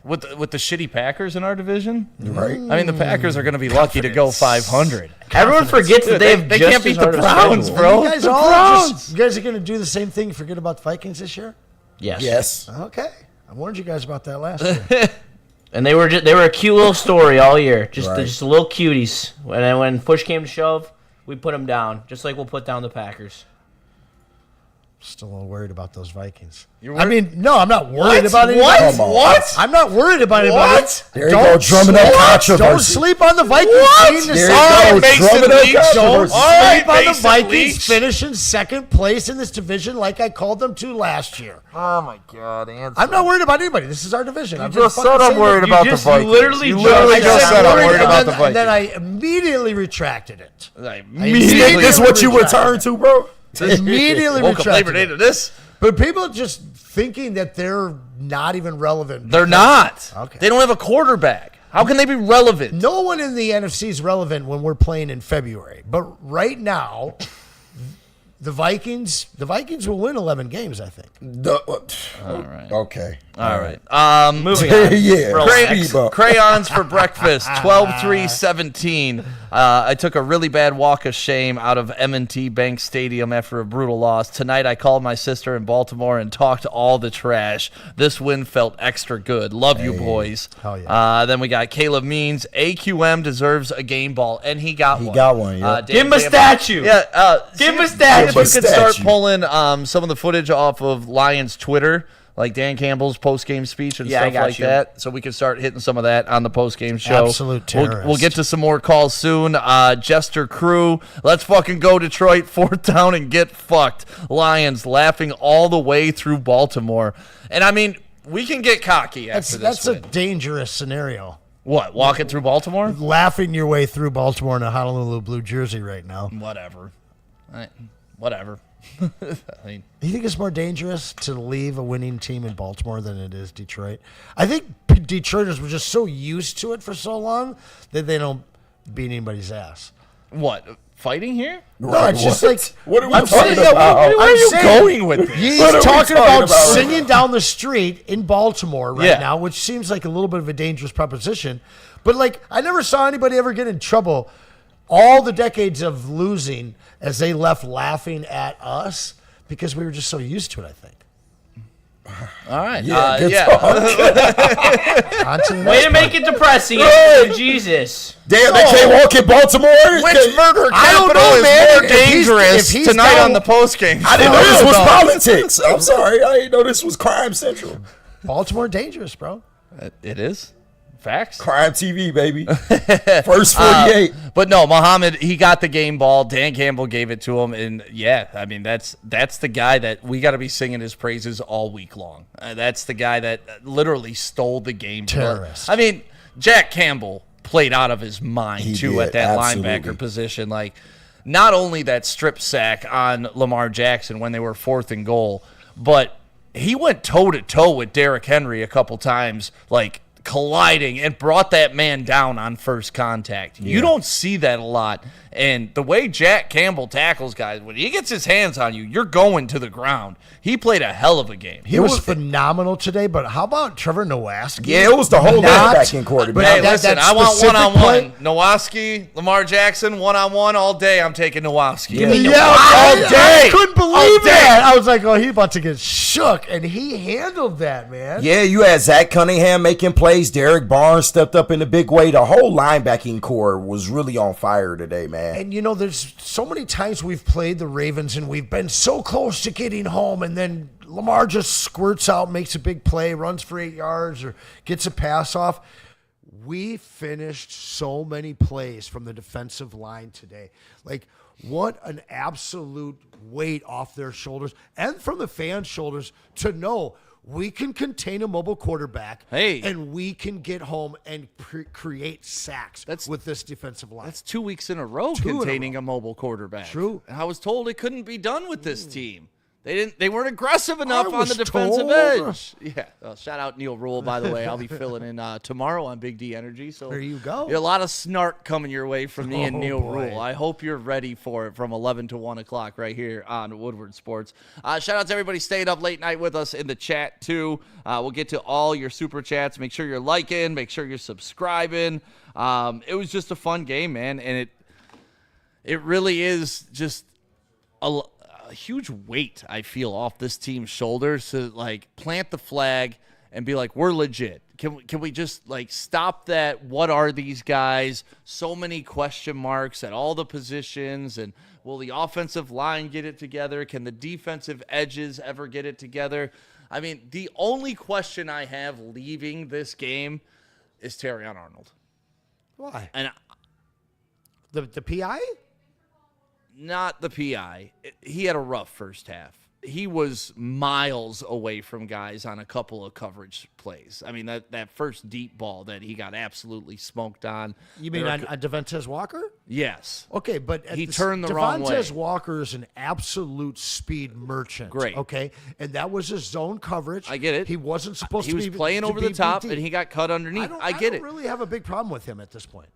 With the shitty Packers in our division? Right. I mean, the Packers are going to be lucky to go 500. Everyone forgets that they can't beat the Browns, bro. You guys The you guys are going to do the same thing, forget about the Vikings this year? Yes. Okay. I warned you guys about that last year. And they were a cute little story all year. Just Right. just little cuties. When push came to shove, we put them down, just like we'll put down the Packers. Still a little worried about those Vikings. You're I mean, no, I'm not worried about it. What? I'm not worried about it. What? There you go, drumming up controversy. Don't sleep on the Vikings. being the There second- you go, drumming up Don't controversy. sleep on the Mason Vikings Leach. finishing second place in this division like I called them to last year. Oh, my God, Anson. I'm not worried about anybody. This is our division. I'm just fucking said I'm saying worried that. about You the just Vikings. literally You just literally I just said said I'm worried, worried about and the then- and then Vikings. I immediately retracted it. Immediately. This is what you return to, bro? Immediately Woke up retracted Labor Day it. to this. But people just thinking that they're not even relevant. They're not. Okay. They don't have a quarterback. How can they be relevant? No one in the NFC is relevant when we're playing in February. But right now, the Vikings will win 11 games, I think. All right. Okay. All right. Moving on. Yeah. Relax. Crayons for breakfast, 12-3-17. I took a really bad walk of shame out of M&T Bank Stadium after a brutal loss. Tonight I called my sister in Baltimore and talked all the trash. This win felt extra good. Love you, boys. Hell yeah. Then we got Caleb Means. AQM deserves a game ball, and he got one. He got one, yeah. Give him a statue. Yeah. Give him a See statue. if you could start Statue. pulling some of the footage off of Lions Twitter, like Dan Campbell's post-game speech and Yeah, I stuff got like you. that, so we can start hitting some of that on the post-game show. Absolute We'll terrorist. get to some more calls soon. Jester Crew, let's fucking go Detroit, 4th down and get fucked. Lions laughing all the way through Baltimore. And, I mean, we can get cocky after That's this a win. dangerous scenario. What, walking through Baltimore? Laughing your way through Baltimore in a Honolulu blue jersey right now. Whatever. Whatever. I mean, Do you think it's more dangerous to leave a winning team in Baltimore than it is Detroit? I think Detroiters were just so used to it for so long that they don't beat anybody's ass. what? fighting here? No, it's just like what are we talking about? Where are you going with this? He's What are we talking talking about about? singing down the street in Baltimore right Yeah. now, which seems like a little bit of a dangerous proposition. But like, I never saw anybody ever get in trouble. All the decades of losing as they left laughing at us because we were just so used to it, I think. All right. Yeah, good On to the Way next to make it depressing. Right. Jesus. Damn, they can't walk in Baltimore. Which murder I don't capital know, is man. more If he's- dangerous if he's tonight down- on the postgame? I didn't know For this real, was though. politics. I'm sorry. I didn't know this was Crime Central. Baltimore dangerous, bro. It is. Facts. Crime TV, baby. First 48. But no, Muhammad, he got the game ball. Dan Campbell gave it to him, and yeah, I mean that's the guy that we got to be singing his praises all week long. That's the guy that literally stole the game. Terrorist. I mean, Jack Campbell played out of his mind He too did, at that absolutely. linebacker position. Like, not only that strip sack on Lamar Jackson when they were 4th and goal, but he went toe to toe with Derrick Henry a couple times, like colliding, and brought that man down on first contact. You don't see that a lot. And the way Jack Campbell tackles guys, when he gets his hands on you, you're going to the ground. He played a hell of a game. He was phenomenal today, but how about Trevor Nowaski? Yeah, it was the whole linebacking quarterback. Hey, that- listen, that I want specific one-on-one. play- Nowaski, Lamar Jackson, one-on-one all day. I'm taking Nowaski. Give me Yeah, Nowaski all day. I couldn't All believe day. that. I was like, oh, he's about to get shook, and he handled that, man. Yeah, you had Zach Cunningham making plays. Derek Barnes stepped up in a big way. The whole linebacking core was really on fire today, man. And, you know, there's so many times we've played the Ravens, and we've been so close to getting home, and then Lamar just squirts out, makes a big play, runs for 8 yards, or gets a pass off. We finished so many plays from the defensive line today. Like, what an absolute weight off their shoulders and from the fans' shoulders to know we can contain a mobile quarterback and we can get home and create sacks with this defensive line. That's 2 weeks in a row containing a mobile quarterback. True. And I was told it couldn't be done with this team. They weren't aggressive enough on was the defensive told. edge. Yeah. Shout out Neil Rule, by the way. I'll be filling in tomorrow on Big D Energy. So there you go. A lot of snark coming your way from me and Neil boy. Rule. I hope you're ready for it from 11 to 1 o'clock right here on Woodward Sports. Shout out to everybody staying up late night with us in the chat, too. We'll get to all your super chats. Make sure you're liking. Make sure you're subscribing. It was just a fun game, man. And it really is just a huge weight, I feel, off this team's shoulders to, like, plant the flag and be like, we're legit. Can we just, like, stop that? What are these guys? So many question marks at all the positions. And will the offensive line get it together? Can the defensive edges ever get it together? I mean, the only question I have leaving this game is Terrion Arnold. Why? And The PI? not the PI. He had a rough first half. He was miles away from guys on a couple of coverage plays. I mean, that first deep ball that he got absolutely smoked on. You mean on Devontae Walker? Yes. Okay, but he turned the wrong way. Devontae Walker is an absolute speed merchant. Great. Okay, and that was his zone coverage. I get it. He wasn't supposed He to was be playing over the top, BD. and he got cut underneath. I get it. don't really have a big problem with him at this point.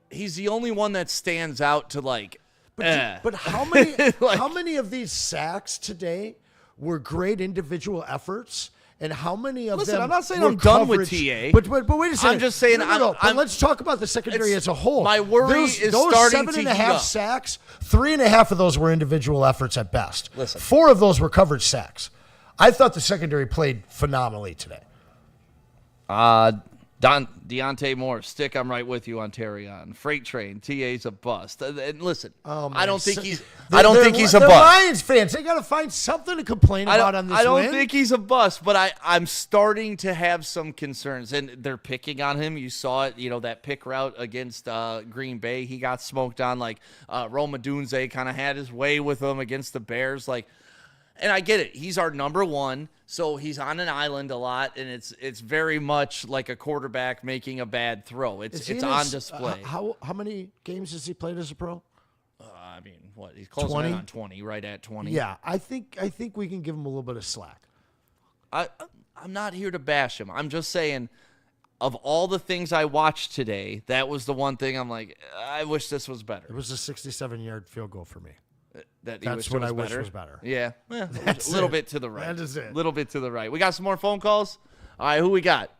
He's the only one that stands out to, like, But how many how many of these sacks today were great individual efforts? And how many of Listen, them I'm not saying were I'm done with coverage? TA. But wait a second. I'm just saying But I'm- let's talk about the secondary as a whole. My worry is those starting 7.5 to heat up. sacks, 3.5 of those were individual efforts at best. Listen. 4 of those were coverage sacks. I thought the secondary played phenomenally today. Deontay Moore, stick. I'm right with you on Terrion. Freight Train, TA's a bust. And listen, I don't think he's. I don't think he's a they're bust. Lions fans. They got to find something to complain about on this I don't win. think he's a bust, but I'm starting to have some concerns, and they're picking on him. You saw it, that pick route against Green Bay. He got smoked on. Like Roma Dunze kind of had his way with him against the Bears. Like, and I get it. He's our number one, so he's on an island a lot, and it's very much like a quarterback making a bad throw. It's on display. How many games has he played as a pro? I mean, what, he's closing 20? in on 20, right at 20. Yeah, I think we can give him a little bit of slack. I'm not here to bash him. I'm just saying of all the things I watched today, that was the one thing I'm like, I wish this was better. It was a 67-yard field goal for me. That's what I wish was better. Yeah, a little bit to the right. That is it. A little bit to the right. We got some more phone calls. All right, who we got?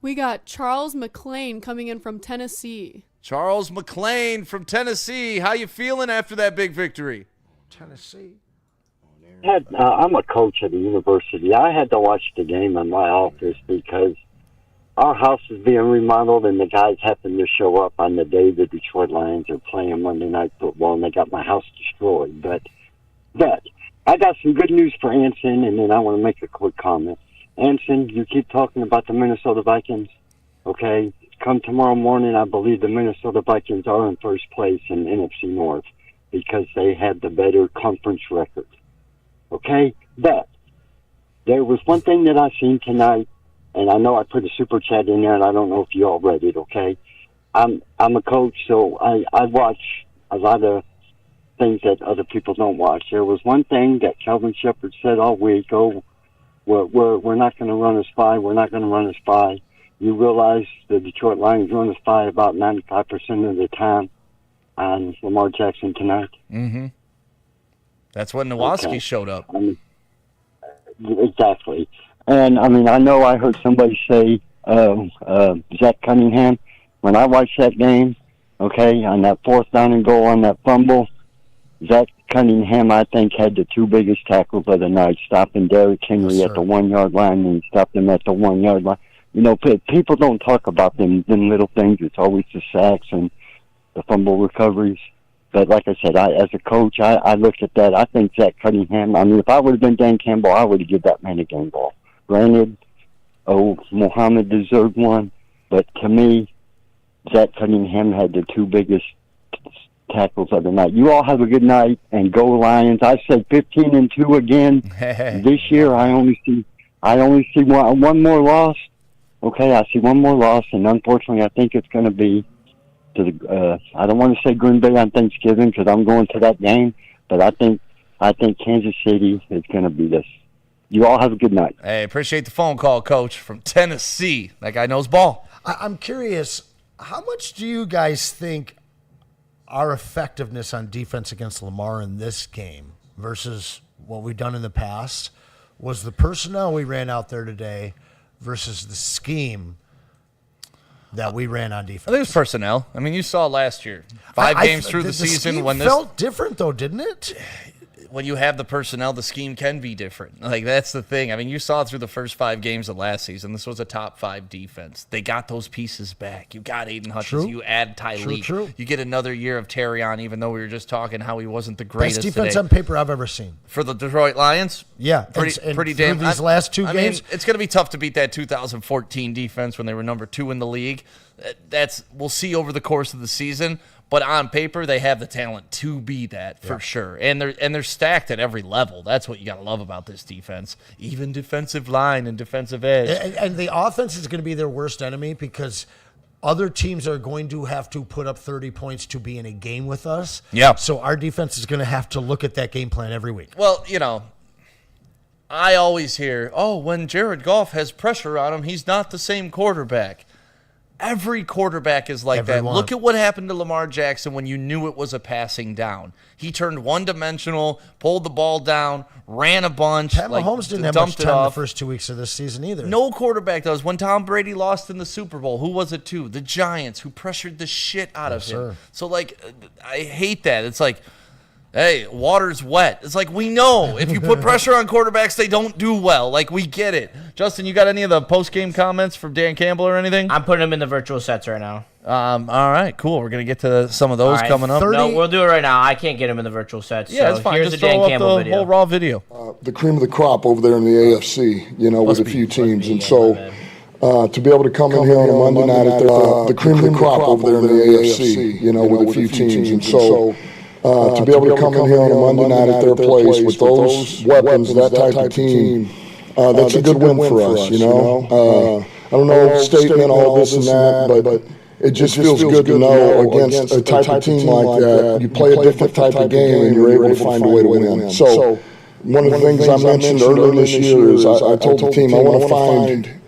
We got Charles McLean coming in from Tennessee. Charles McLean from Tennessee. How you feeling after that big victory? Tennessee. I'm a coach at a university. I had to watch the game in my office because our house is being remodeled, and the guys happen to show up on the day the Detroit Lions are playing Monday Night Football, and they got my house destroyed. But I got some good news for Anson, and then I want to make a quick comment. Anson, you keep talking about the Minnesota Vikings, okay? Come tomorrow morning, I believe the Minnesota Vikings are in first place in NFC North because they had the better conference record, okay? But there was one thing that I seen tonight, and I know I put a super chat in there, and I don't know if you all read it, okay? I'm a coach, so I watch a lot of things that other people don't watch. There was one thing that Calvin Shepard said all week, we're not going to run a spy, we're not going to run a spy. You realize the Detroit Lions run a spy about 95% of the time on Lamar Jackson tonight? Mm-hmm. That's when Nowoski showed up. Exactly. And, I know I heard somebody say Zach Cunningham. When I watched that game, okay, on that 4th down and goal on that fumble, Zach Cunningham, I think, had the 2 biggest tackles of the night, stopping Derrick Henry at the 1-yard line and stopped him at the 1-yard line. People don't talk about them little things. It's always the sacks and the fumble recoveries. But like I said, as a coach, I looked at that. I think Zach Cunningham, if I would have been Dan Campbell, I would have given that man a game ball. Granted, Muhammad deserved one, but to me, Zach Cunningham had the 2 biggest tackles of the night. You all have a good night, and go Lions. I said 15-2 again. This year, I only see one more loss. Okay, I see one more loss, and unfortunately, I think it's going to be to the. I don't want to say Green Bay on Thanksgiving because I'm going to that game, but I think Kansas City is going to beat us. You all have a good night. Hey, appreciate the phone call, Coach, from Tennessee. That guy knows ball. I'm curious, how much do you guys think our effectiveness on defense against Lamar in this game versus what we've done in the past was the personnel we ran out there today versus the scheme that we ran on defense? I think it was personnel. You saw last year. 5 games through the season. Scheme when this felt different, though, didn't it? When you have the personnel, the scheme can be different. That's the thing. You saw through the first 5 games of last season, this was a top 5 defense. They got those pieces back. You got Aiden Hutchins. You add Tyleek. True. You get another year of Terrion, even though we were just talking how he wasn't the greatest Best defense today. on paper I've ever seen. For the Detroit Lions? Yeah. Pretty damn. These last 2 games? It's going to be tough to beat that 2014 defense when they were number 2 in the league. We'll see over the course of the season. But on paper, they have the talent to be that for sure, and they're stacked at every level. That's what you got to love about this defense, even defensive line and defensive edge. And the offense is going to be their worst enemy because other teams are going to have to put up 30 points to be in a game with us. Yeah. So our defense is going to have to look at that game plan every week. Well, I always hear, when Jared Goff has pressure on him, he's not the same quarterback. Every quarterback is like that. Look at what happened to Lamar Jackson when you knew it was a passing down. He turned one-dimensional, pulled the ball down, ran a bunch. Pat Mahomes didn't have much time the first 2 weeks of this season either. No quarterback does. When Tom Brady lost in the Super Bowl, who was it to? The Giants, who pressured the shit out of him. So, I hate that. It's like, hey, water's wet. It's like, we know. If you put pressure on quarterbacks, they don't do well. We get it. Justin, you got any of the post-game comments from Dan Campbell or anything? I'm putting them in the virtual sets right now. All right, cool. We're going to get to some of those coming up. No, we'll do it right now. I can't get them in the virtual sets. Yeah, so it's fine. Here's Just the Dan throw Campbell up the video. whole raw video. The cream of the crop over there in the AFC, with a few teams. And so to be able to come in here on a Monday night at the cream of the crop over there in the AFC, with a few teams. And so to be able to come in here on a Monday night at their place with those weapons, that type of team, that's a good win for us, I don't know statement, all this and that, but it just feels good to know against a type of team like that, you play a different type of game and you're able to find a way to win. So one of the things I mentioned earlier this year is I told the team I want to find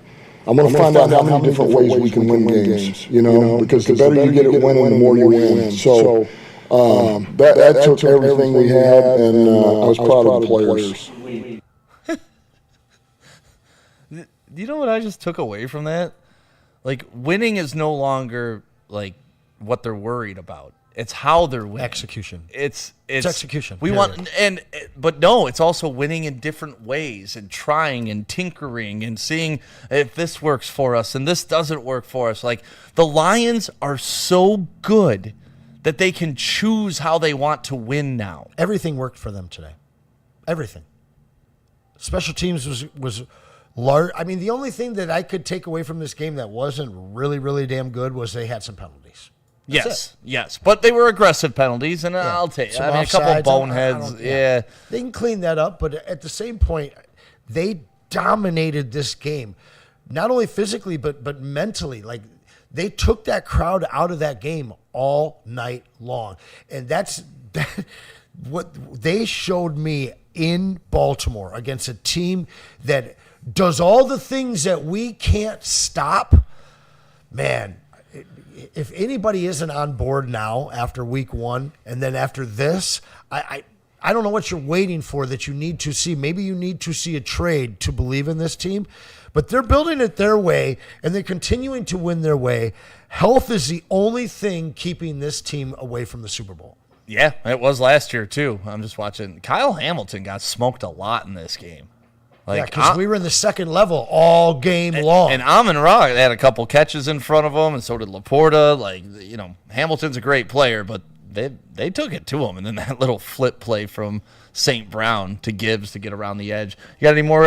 I'm going to find out how many different ways we can win games, you know, because the better you get at winning, the more you win. So that took everything we had, and I was proud of the players. You know what I just took away from that? Like, winning is no longer, like, what they're worried about. It's how they're winning. Execution. It's execution. We want, but no, it's also winning in different ways and trying and tinkering and seeing if this works for us and this doesn't work for us. Like, the Lions are so good that they can choose how they want to win now. Everything worked for them today. Everything. Special teams was large. I mean, the only thing that I could take away from this game that wasn't really, really damn good was they had some penalties. Yes. But they were aggressive penalties, and I'll take it. I mean, a couple of boneheads. Yeah. They can clean that up, but at the same point, they dominated this game. Not only physically, but mentally. Like, they took that crowd out of that game all night long. And that's what they showed me in Baltimore against a team that does all the things that we can't stop. Man, if anybody isn't on board now after week one and then after this, I don't know what you're waiting for that you need to see. Maybe you need to see a trade to believe in this team, but they're building it their way and they're continuing to win their way. Health is the only thing keeping this team away from the Super Bowl. Yeah, it was last year too. I'm just watching. Kyle Hamilton got smoked a lot in this game. Like, because we were in the second level all game long. And Amon-Ra had a couple catches in front of him, and so did Laporta. Like, you know, Hamilton's a great player, but they took it to him. And then that little flip play from St. Brown to Gibbs to get around the edge. You got any more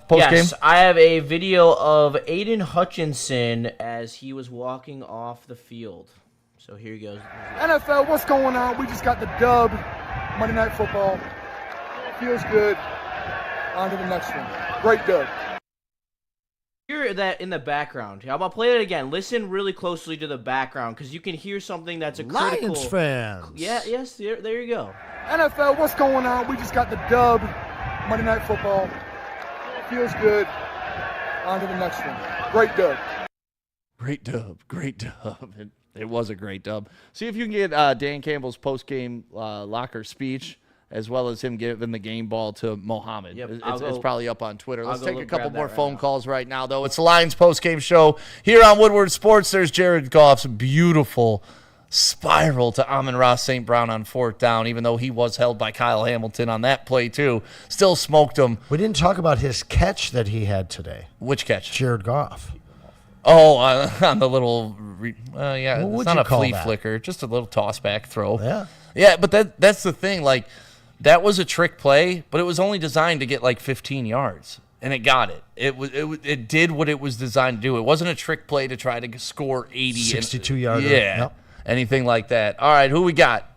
post-game? Yes, I have a video of Aiden Hutchinson as he was walking off the field. So here he goes. NFL, what's going on? We just got the dub. Monday Night Football. Feels good. On to the next one. Great dub. Hear that in the background. I'm going to play it again. Listen really closely to the background because you can hear something that's a critical... Lions fans. Yeah, yes, there you go. NFL, what's going on? We just got the dub. Monday Night Football. Feels good. On to the next one. Great dub. Great dub. It was a great dub. See if you can get Dan Campbell's post-game locker speech, as well as him giving the game ball to Mohammed. Yep, it's probably up on Twitter. Let's take a couple more phone calls right now, though. It's the Lions post-game show here on Woodward Sports. There's Jared Goff's beautiful spiral to Amon-Ra St. Brown on fourth down, even though he was held by Kyle Hamilton on that play, too. Still smoked him. We didn't talk about his catch that he had today. Which catch? Jared Goff. Oh, on the little, it's not a flea flicker, just a little toss-back throw. Yeah, but that's the thing, like, that was a trick play, but it was only designed to get like 15 yards, and it got it. It did what it was designed to do. It wasn't a trick play to try to score 80. 62 yards. Yeah, anything like that. All right, who we got?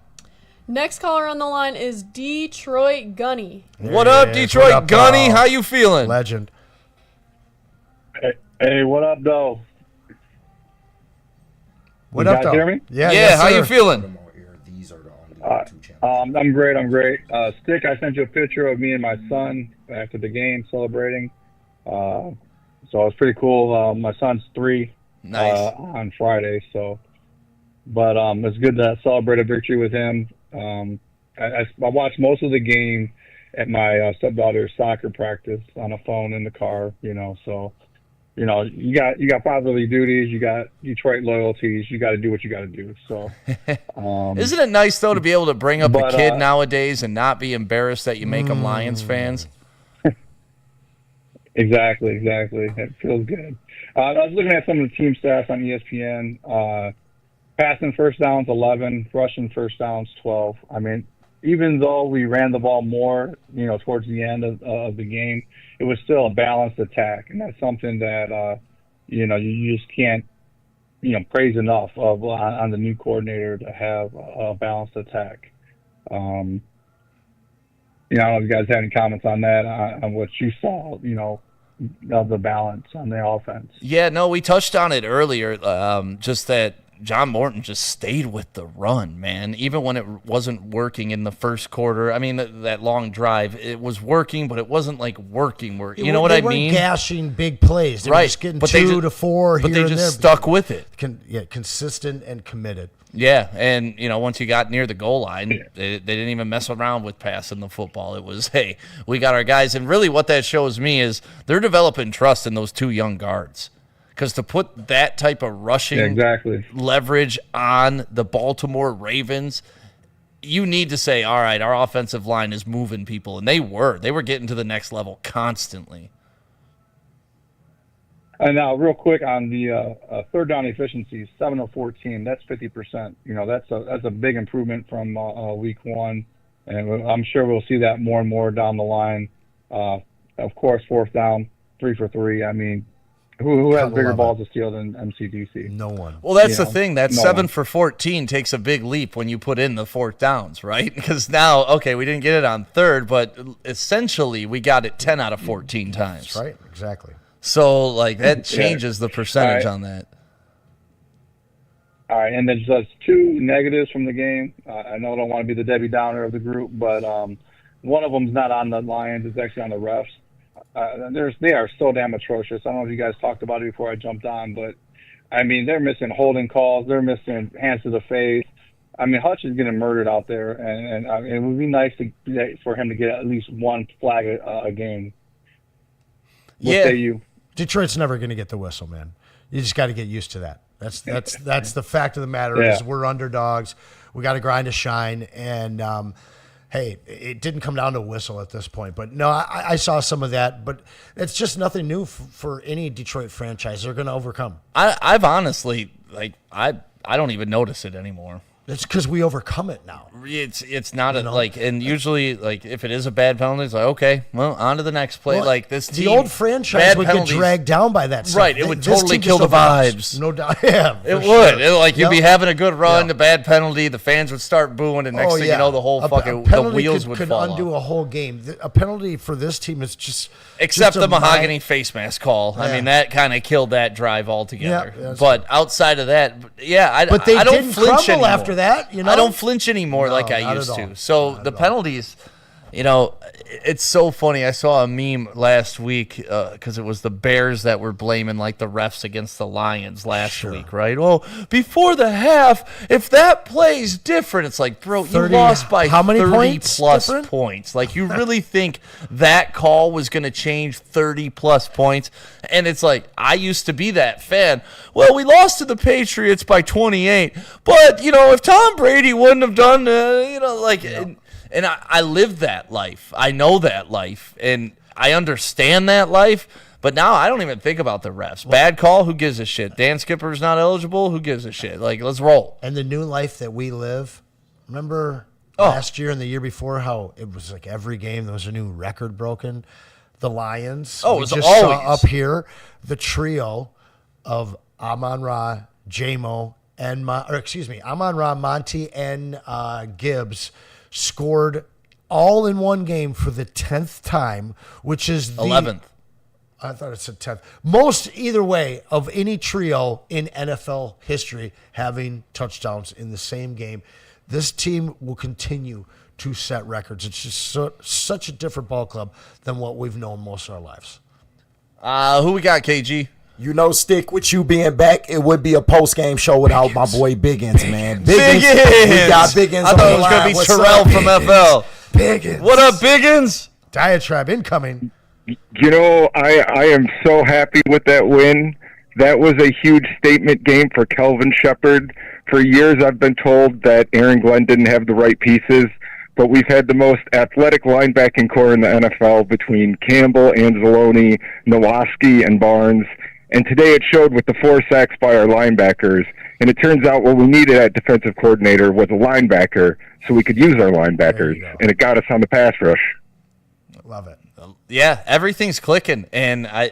Next caller on the line is Detroit Gunny. What up, Detroit Gunny? How you feeling? Legend. Hey, what up, though? What up, though? Hear me? Yeah. How you feeling? I'm great. Stick, I sent you a picture of me and my son after the game celebrating. So it was pretty cool. My son's 3 on Friday. But it's good to celebrate a victory with him. I watched most of the game at my stepdaughter's soccer practice on a phone in the car. So you got fatherly duties, you got Detroit loyalties, you got to do what you got to do. So, isn't it nice though to be able to bring up a kid nowadays and not be embarrassed that you make them Lions fans? Exactly. It feels good. I was looking at some of the team stats on ESPN. Passing first downs 11, rushing first downs 12. I mean, even though we ran the ball more, towards the end of the game, it was still a balanced attack, and that's something that you just can't praise enough of on the new coordinator to have a balanced attack. I don't know if you guys have any comments on that, on what you saw, of the balance on the offense. Yeah, no, we touched on it earlier. Just that John Morton just stayed with the run, man. Even when it wasn't working in the first quarter. I mean, that long drive, it was working, but it wasn't like working. You know what I mean? They weren't gashing big plays. They were just getting 2 to 4 here and there. But they just stuck with it. Consistent and committed. Yeah, and, once you got near the goal line, they didn't even mess around with passing the football. It was, hey, we got our guys. And really what that shows me is they're developing trust in those 2 young guards. Because to put that type of rushing leverage on the Baltimore Ravens, you need to say, all right, our offensive line is moving people. And they were. They were getting to the next level constantly. And now, real quick on the third down efficiency, 7 of 14. That's 50%. That's a big improvement from week 1, and I'm sure we'll see that more and more down the line. Of course, fourth down, 3 for 3. I mean, who has bigger balls to steal than MCDC? No one. Well, that's the thing. That 7 for 14 takes a big leap when you put in the fourth downs, right? Because now, okay, we didn't get it on third, but essentially we got it 10 out of 14 times. That's right, exactly. So, that changes the percentage on that. All right, and then just 2 negatives from the game. I know I don't want to be the Debbie Downer of the group, but one of them's not on the Lions. It's actually on the refs. They are so damn atrocious. I don't know if you guys talked about it before I jumped on, but, I mean, they're missing holding calls. They're missing hands to the face. I mean, Hutch is getting murdered out there, and it would be nice for him to get at least 1 flag a game. What say you? Detroit's never going to get the whistle, man. You just got to get used to that. That's the fact of the matter is we're underdogs. We got to grind to shine, and hey, it didn't come down to a whistle at this point. But no, I saw some of that, but it's just nothing new for any Detroit franchise. They're going to overcome. I've honestly I don't even notice it anymore. It's because we overcome it now. It's not and usually if it is a bad penalty, it's like, okay, well, on to the next play. Well, This the team, old franchise would get dragged down by that stuff. Right, it would totally kill the vibes. No doubt. Yeah, it would. You'd be having a good run, the bad penalty, the fans would start booing, and next thing you know, the whole the wheels would fall undo off. A whole game. A penalty for this team is just except the mahogany face mask call. Yeah. I mean, that kind of killed that drive altogether. Yeah, but outside of that, I don't flinch anymore. After that. I don't flinch anymore like I used to. So the penalties, it's so funny. I saw a meme last week because it was the Bears that were blaming the refs against the Lions last week, right? Oh, before the half, if that play's different, it's like, bro, 30, you lost by how many 30 points plus different? Points. You really think that call was going to change 30 plus points? And it's like, I used to be that fan. Well, we lost to the Patriots by 28, but if Tom Brady wouldn't have done, And I lived that life. I know that life. And I understand that life. But now I don't even think about the refs. Bad call, who gives a shit? Dan Skipper's not eligible, who gives a shit? Let's roll. And the new life that we live, remember last year and the year before how it was every game there was a new record broken? The Lions. Oh, it was just always. Saw up here the trio of Amon-Ra, J-Mo, and Amon-Ra, Monty, and Gibbs scored all in one game for the 10th time, which is the 11th. I thought it said 10th. Most, either way, of any trio in NFL history having touchdowns in the same game. This team will continue to set records. It's just such a different ball club than what we've known most of our lives. Who we got, KG? Stick with you being back, it would be a post-game show without my boy Biggins, man. Biggins! We got Biggins I thought it was going to be Terrell from FL. Biggins. What up, Biggins? Diatribe incoming. I am so happy with that win. That was a huge statement game for Kelvin Shepard. For years, I've been told that Aaron Glenn didn't have the right pieces, but we've had the most athletic linebacking core in the NFL between Campbell, Anzalone, Nowoski, and Barnes. And today it showed with the 4 sacks by our linebackers. And it turns out what we needed at defensive coordinator was a linebacker so we could use our linebackers. And it got us on the pass rush. Love it. Yeah, everything's clicking. And I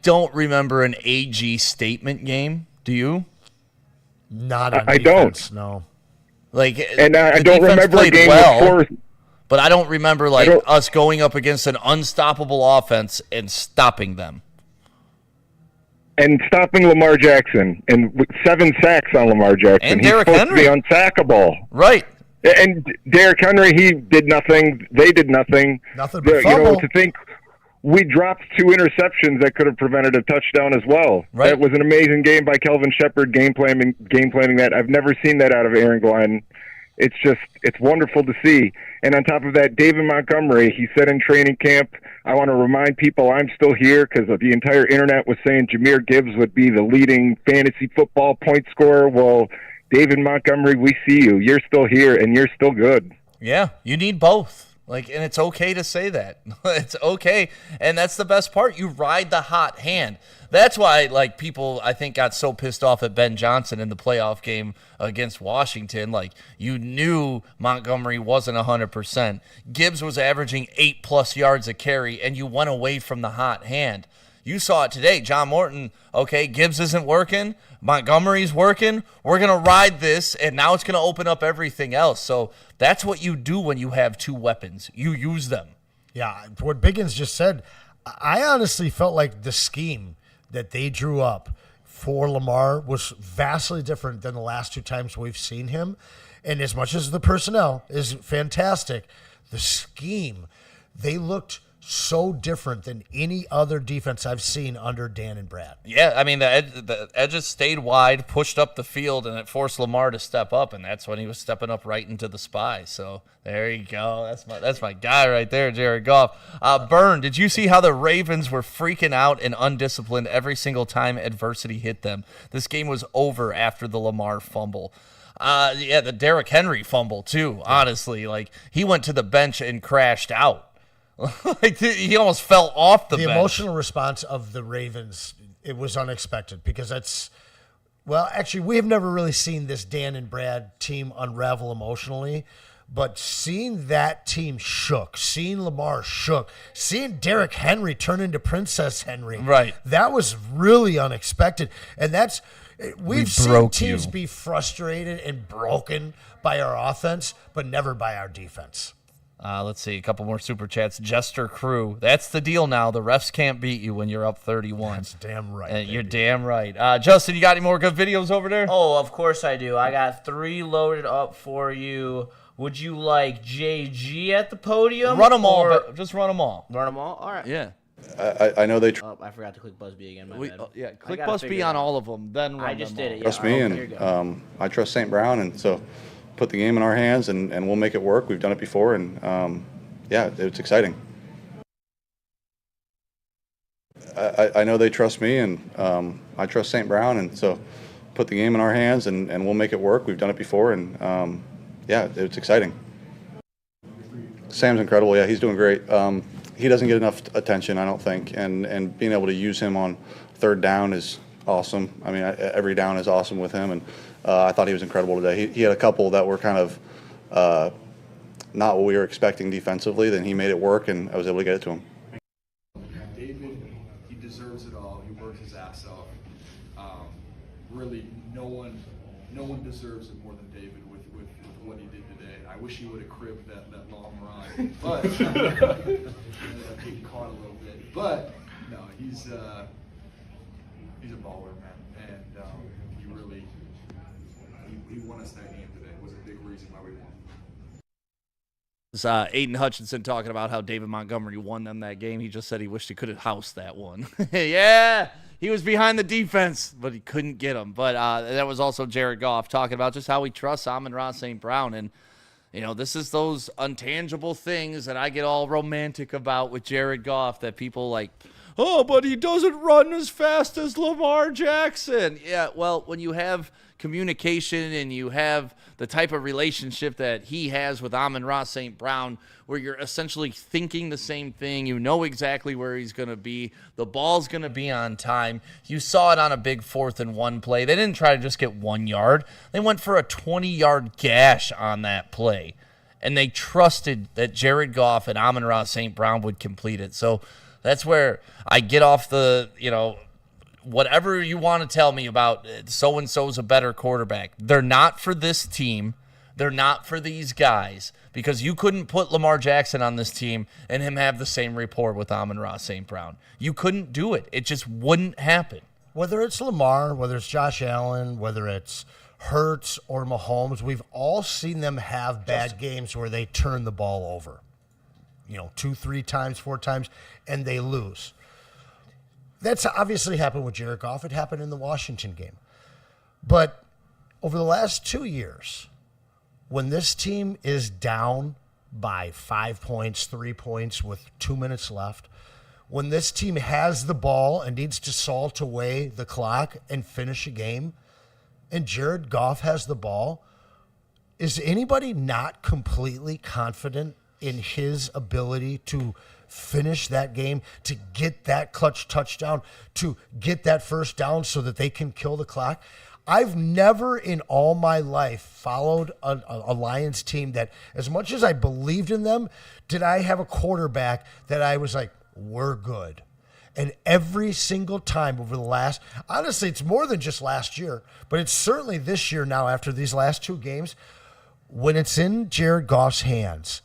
don't remember an AG statement game. Do you? Not on I defense, don't. No. And I don't remember a game with 4. But I don't remember us going up against an unstoppable offense and stopping them. and stopping Lamar Jackson and with 7 sacks on Lamar Jackson. And He's Derrick supposed Henry. to be unsackable. Right. And Derrick Henry, he did nothing. They did nothing. Nothing but You know, fumble. to think we dropped 2 interceptions that could have prevented a touchdown as well. Right. That was an amazing game by Kelvin Shepard, game planning that. I've never seen that out of Aaron Glenn. It's wonderful to see. And on top of that, David Montgomery, he said in training camp, I want to remind people I'm still here because the entire internet was saying Jahmyr Gibbs would be the leading fantasy football point scorer. Well, David Montgomery, we see you. You're still here, and you're still good. Yeah, you need both. And it's okay to say that. It's okay, and that's the best part. You ride the hot hand. That's why, people, I think, got so pissed off at Ben Johnson in the playoff game against Washington. You knew Montgomery wasn't 100%. Gibbs was averaging 8+ yards a carry, and you went away from the hot hand. You saw it today. John Morton, okay, Gibbs isn't working. Montgomery's working. We're going to ride this, and now it's going to open up everything else. So that's what you do when you have 2 weapons. You use them. Yeah, what Biggins just said, I honestly felt like the scheme that they drew up for Lamar was vastly different than the last 2 times we've seen him. And as much as the personnel is fantastic, the scheme, they looked so different than any other defense I've seen under Dan and Brad. Yeah, I mean, the edges stayed wide, pushed up the field, and it forced Lamar to step up, and that's when he was stepping up right into the spy. So there you go. That's my guy right there, Jared Goff. Byrne, did you see how the Ravens were freaking out and undisciplined every single time adversity hit them? This game was over after the Lamar fumble. Yeah, the Derrick Henry fumble, too, honestly. He went to the bench and crashed out. He almost fell off the bench. The emotional response of the Ravens, it was unexpected because actually, we have never really seen this Dan and Brad team unravel emotionally, but seeing that team shook, seeing Lamar shook, seeing Derrick Henry turn into Princess Henry, right? That was really unexpected, and we've seen teams be frustrated and broken by our offense, but never by our defense. Let's see, a couple more super chats. Jester Crew, that's the deal now. The refs can't beat you when you're up 31. That's damn right. You're damn right. Justin, you got any more good videos over there? Oh, of course I do. I got 3 loaded up for you. Would you like JG at the podium? Run them all. Just run them all. Run them all? All right. Yeah. I know they. I forgot to click Busby again. Yeah, click Busby on all of them. Then run I just did it. Yeah. Trust me, and I trust St. Brown, and so put the game in our hands, and we'll make it work. We've done it before, and yeah, it's exciting. I know they trust me, and I trust St. Brown, and so put the game in our hands, and we'll make it work. We've done it before, and yeah, it's exciting. Sam's incredible. Yeah, he's doing great. He doesn't get enough attention, I don't think, and being able to use him on 3rd down is awesome. I mean, every down is awesome with him, and I thought he was incredible today. He had a couple that were kind of not what we were expecting defensively. Then he made it work, and I was able to get it to him. David, he deserves it all. He worked his ass off. Really, no one deserves it more than David with what he did today. I wish he would have cribbed that long run, but ended up getting caught a little bit. But no, he's a baller, man, and he won us that game today. It was a big reason why we won. This Aiden Hutchinson talking about how David Montgomery won them that game. He just said he wished he could have housed that one. Yeah, he was behind the defense, but he couldn't get him. But that was also Jared Goff talking about just how he trusts Amon-Ra St. Brown. And, you know, this is those intangible things that I get all romantic about with Jared Goff that people like, oh, but he doesn't run as fast as Lamar Jackson. Yeah, well, when you have communication and you have the type of relationship that he has with Amon-Ra St. Brown, where you're essentially thinking the same thing, you know exactly where he's going to be, the ball's going to be on time. You saw it on a big 4th and 1 play. They didn't try to just get 1 yard. They went for a 20-yard gash on that play, and they trusted that Jared Goff and Amon-Ra St. Brown would complete it. So that's where I get off the, whatever you want to tell me about so-and-so's a better quarterback. They're not for this team. They're not for these guys, because you couldn't put Lamar Jackson on this team and him have the same rapport with Amon-Ra St. Brown. You couldn't do it. It just wouldn't happen. whether it's Lamar, whether it's Josh Allen, whether it's Hurts or Mahomes, we've all seen them have bad games where they turn the ball over. 2, 3 times, 4 times, and they lose. That's obviously happened with Jared Goff. It happened in the Washington game. But over the last 2 years, when this team is down by 5 points, 3 points with 2 minutes left, when this team has the ball and needs to salt away the clock and finish a game, and Jared Goff has the ball, is anybody not completely confident in his ability to finish that game, to get that clutch touchdown, to get that first down so that they can kill the clock? I've never in all my life followed a Lions team that, as much as I believed in them, did I have a quarterback that I was like, we're good. And every single time over the last, honestly, it's more than just last year, but it's certainly this year now after these last 2 games, when it's in Jared Goff's hands,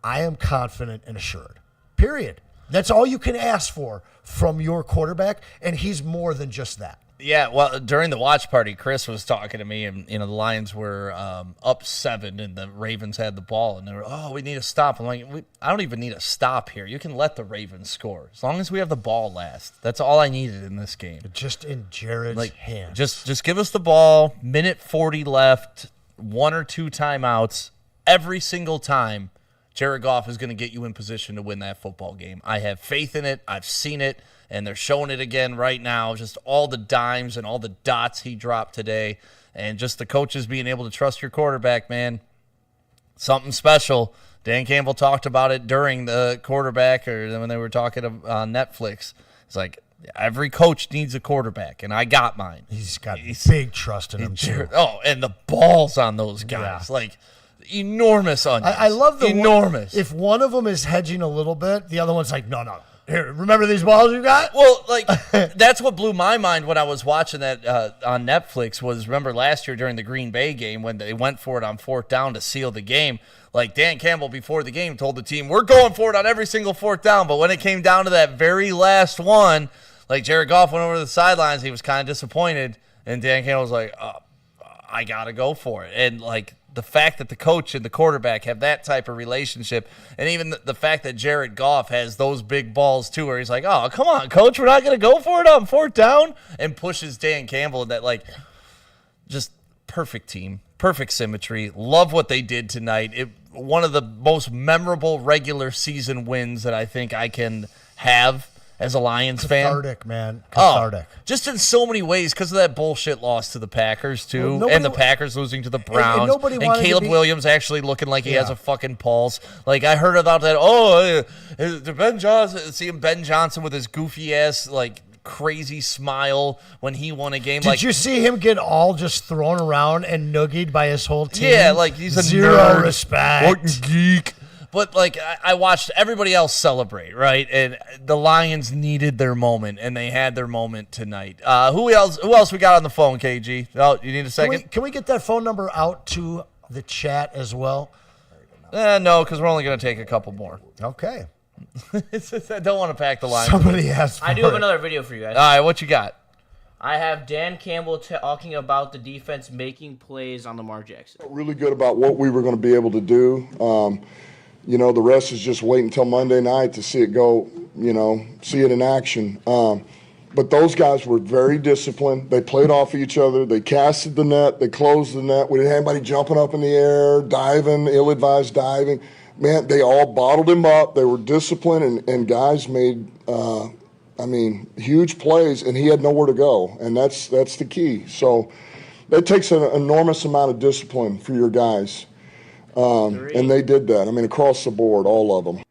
I am confident and assured. Period. That's all you can ask for from your quarterback, and he's more than just that. Yeah, well, during the watch party, Chris was talking to me, and the Lions were up 7, and the Ravens had the ball, and they were, we need a stop. I'm like, I don't even need a stop here. You can let the Ravens score as long as we have the ball last. That's all I needed in this game. Just in Jared's hands. Just give us the ball. Minute 40 left. 1 or 2 timeouts. Every single time, Jared Goff is going to get you in position to win that football game. I have faith in it. I've seen it. And they're showing it again right now, just all the dimes and all the dots he dropped today. And just the coaches being able to trust your quarterback, man. Something special. Dan Campbell talked about it during the quarterback or when they were talking on Netflix. It's like every coach needs a quarterback, and I got mine. He's got big trust in him, too. Oh, and the balls on those guys. Yeah. Like, enormous onions. I love the enormous. If one of them is hedging a little bit, the other one's like, no. Here, remember these balls you got? Well, like, that's what blew my mind when I was watching that on Netflix was, remember last year during the Green Bay game when they went for it on 4th down to seal the game. Like, Dan Campbell before the game told the team, we're going for it on every single 4th down. But when it came down to that very last one, like Jared Goff went over to the sidelines, he was kind of disappointed. And Dan Campbell was like, I got to go for it. And, like, the fact that the coach and the quarterback have that type of relationship, and even the fact that Jared Goff has those big balls too, where he's like, oh, come on, coach, we're not going to go for it on 4th down, and pushes Dan Campbell in that, like, just perfect team, perfect symmetry. Love what they did tonight. One of the most memorable regular season wins that I think I can have as a Lions fan. Cathartic, man. Cathartic. Just in so many ways because of that bullshit loss to the Packers, too, and the Packers losing to the Browns, and Caleb Williams actually looking like he has a fucking pulse. Like, I heard about that, Ben Johnson, seeing Ben Johnson with his goofy-ass, like, crazy smile when he won a game. Did you see him get all just thrown around and noogied by his whole team? Yeah, like, he's a Zero nerd. respect. Geek. But, like, I watched everybody else celebrate, right? And the Lions needed their moment, and they had their moment tonight. Who else we got on the phone, KG? Oh, you need a second? Can we get that phone number out to the chat as well? No, because we're only going to take a couple more. Okay. I don't want to pack the line. Somebody asked for I do have another video for you guys. All right, what you got? I have Dan Campbell talking about the defense making plays on Lamar Jackson. Really good about what we were going to be able to do. The rest is just wait until Monday night to see it go, see it in action. But those guys were very disciplined. They played off each other. They casted the net. They closed the net. We didn't have anybody jumping up in the air, diving, ill-advised diving. Man, they all bottled him up. They were disciplined, and guys made, huge plays, and he had nowhere to go, and that's the key. So that takes an enormous amount of discipline for your guys. And they did that. Across the board, all of them.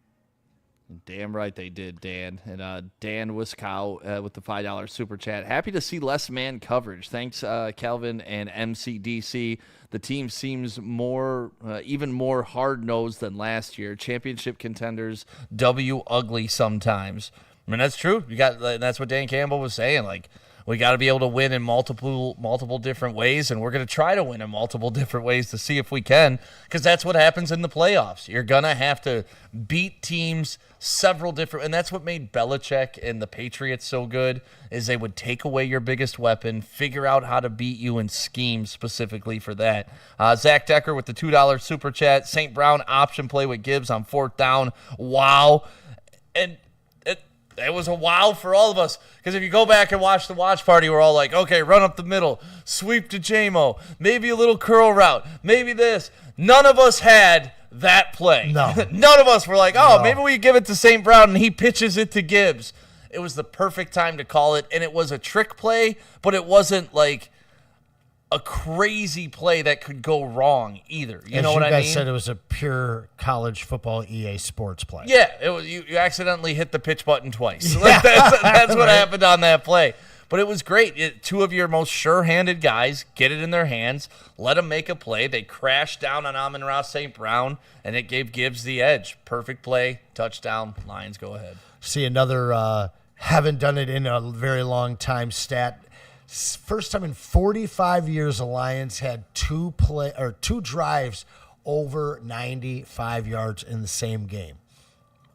Damn right they did, Dan. And Dan Wiskow with the $5 super chat. Happy to see less man coverage. Thanks, Calvin and MCDC. The team seems even more hard-nosed than last year. Championship contenders, ugly sometimes. That's true. That's what Dan Campbell was saying. Like, We got to be able to win in multiple different ways, and we're going to try to win in multiple different ways to see if we can, because that's what happens in the playoffs. You're going to have to beat teams several different, and that's what made Belichick and the Patriots so good, is they would take away your biggest weapon, figure out how to beat you, and scheme specifically for that. Zach Decker with the $2 super chat. St. Brown option play with Gibbs on 4th down. Wow. And it was a wow for all of us, because if you go back and watch the watch party, we're all like, okay, run up the middle, sweep to JMO, maybe a little curl route, maybe this. None of us had that play. No. None of us were like, oh, maybe we give it to St. Brown and he pitches it to Gibbs. It was the perfect time to call it, and it was a trick play, but it wasn't like a crazy play that could go wrong either. You know what I mean? As you guys said, it was a pure college football EA Sports play. Yeah, it was, you accidentally hit the pitch button twice. Like, that's what happened on that play. But it was great. Two of your most sure-handed guys get it in their hands, let them make a play. They crashed down on Amon-Ra St. Brown, and it gave Gibbs the edge. Perfect play, touchdown, Lions go ahead. See another haven't done it in a very long time stat. First time in 45 years, the Lions had two drives over 95 yards in the same game.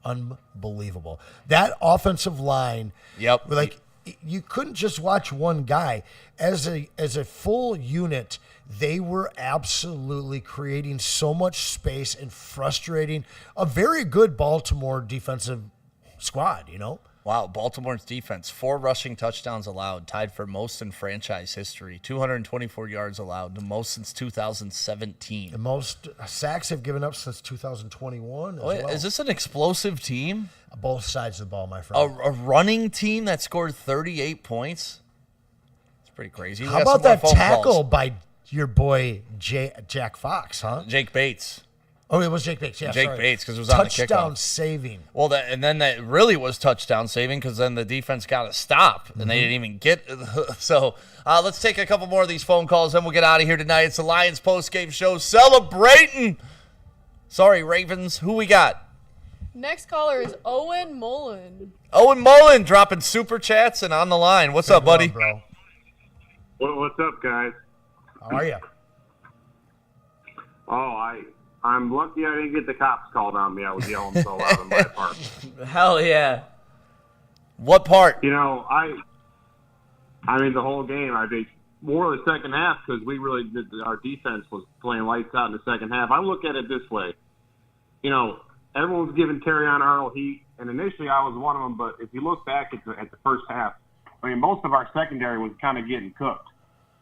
Unbelievable. That offensive line. Yep. Like, you couldn't just watch one guy. As a full unit, they were absolutely creating so much space and frustrating a very good Baltimore defensive squad, you know? Wow, Baltimore's defense, 4 rushing touchdowns allowed, tied for most in franchise history. 224 yards allowed, the most since 2017. The most sacks they've given up since 2021 as well. Is this an explosive team? Both sides of the ball, my friend. A running team that scored 38 points? It's pretty crazy. How about that tackle by your boy Jack Fox, huh? Jake Bates. Oh, it was Jake Bates. Yeah, Jake Bates, because it was on the kickoff. Touchdown saving. Well, and then that really was touchdown saving, because then the defense got a stop, and they didn't even get. So let's take a couple more of these phone calls, then we'll get out of here tonight. It's the Lions post-game show celebrating. Sorry, Ravens. Who we got? Next caller is Owen Mullen. Owen Mullen dropping super chats and on the line. What's up, buddy? Bro. What's up, guys? How are you? I'm lucky I didn't get the cops called on me. I was yelling so loud in my apartment. Hell yeah. What part? You know, I mean, the whole game. I think more the second half, because our defense was playing lights out in the second half. I look at it this way. You know, everyone's giving Terrion Arnold heat, and initially I was one of them, but if you look back at the first half, I mean, most of our secondary was kind of getting cooked.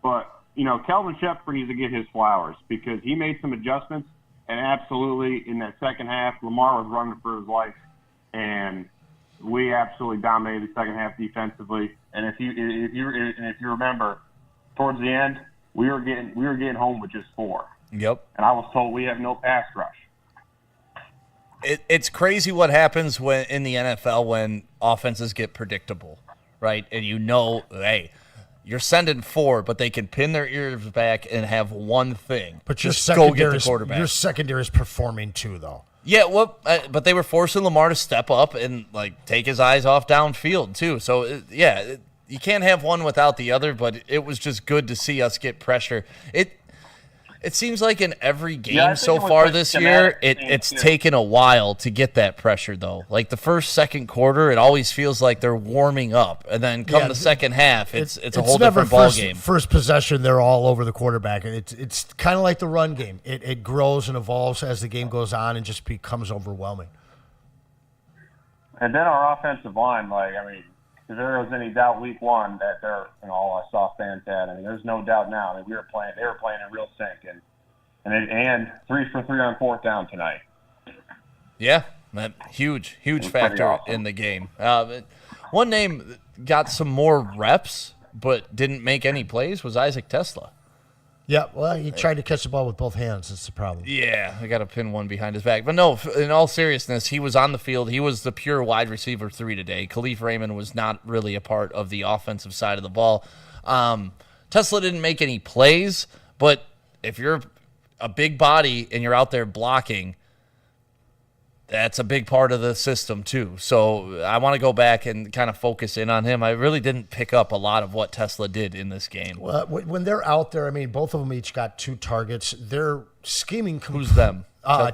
But, you know, Kelvin Shepard needs to get his flowers, because he made some adjustments. And absolutely, in that second half, Lamar was running for his life, and we absolutely dominated the second half defensively. And if you remember, towards the end, we were getting home with just 4. Yep. And I was told we have no pass rush. It's crazy what happens when in the NFL when offenses get predictable, right? And you know, hey, you're sending 4, but they can pin their ears back and have one thing. But just go get the quarterback. Your secondary is performing too, though. Yeah, well, but they were forcing Lamar to step up and like take his eyes off downfield too. So you can't have one without the other. But it was just good to see us get pressure. It seems like in every game so far this year, it's taken a while to get that pressure, though. Like the first, second quarter, it always feels like they're warming up. And then come the second half, it's a whole different ball game. First possession, they're all over the quarterback. It's kind of like the run game. It grows and evolves as the game goes on and just becomes overwhelming. And then our offensive line, if there was any doubt week 1 that all our soft fans had, I mean, there's no doubt now. I mean, they were playing in real sync, and 3 for 3 on 4th down tonight. Yeah, that huge factor awesome in the game. One name that got some more reps but didn't make any plays was Isaac Tesla. Yeah, well, he tried to catch the ball with both hands. That's the problem. Yeah, I got to pin one behind his back. But no, in all seriousness, he was on the field. He was the pure wide receiver 3 today. Khalif Raymond was not really a part of the offensive side of the ball. Tesla didn't make any plays, but if you're a big body and you're out there blocking, That's a big part of the system, too. So I want to go back and kind of focus in on him. I really didn't pick up a lot of what Tesla did in this game. Well, when they're out there, I mean, both of them each got 2 targets. They're scheming. Who's them?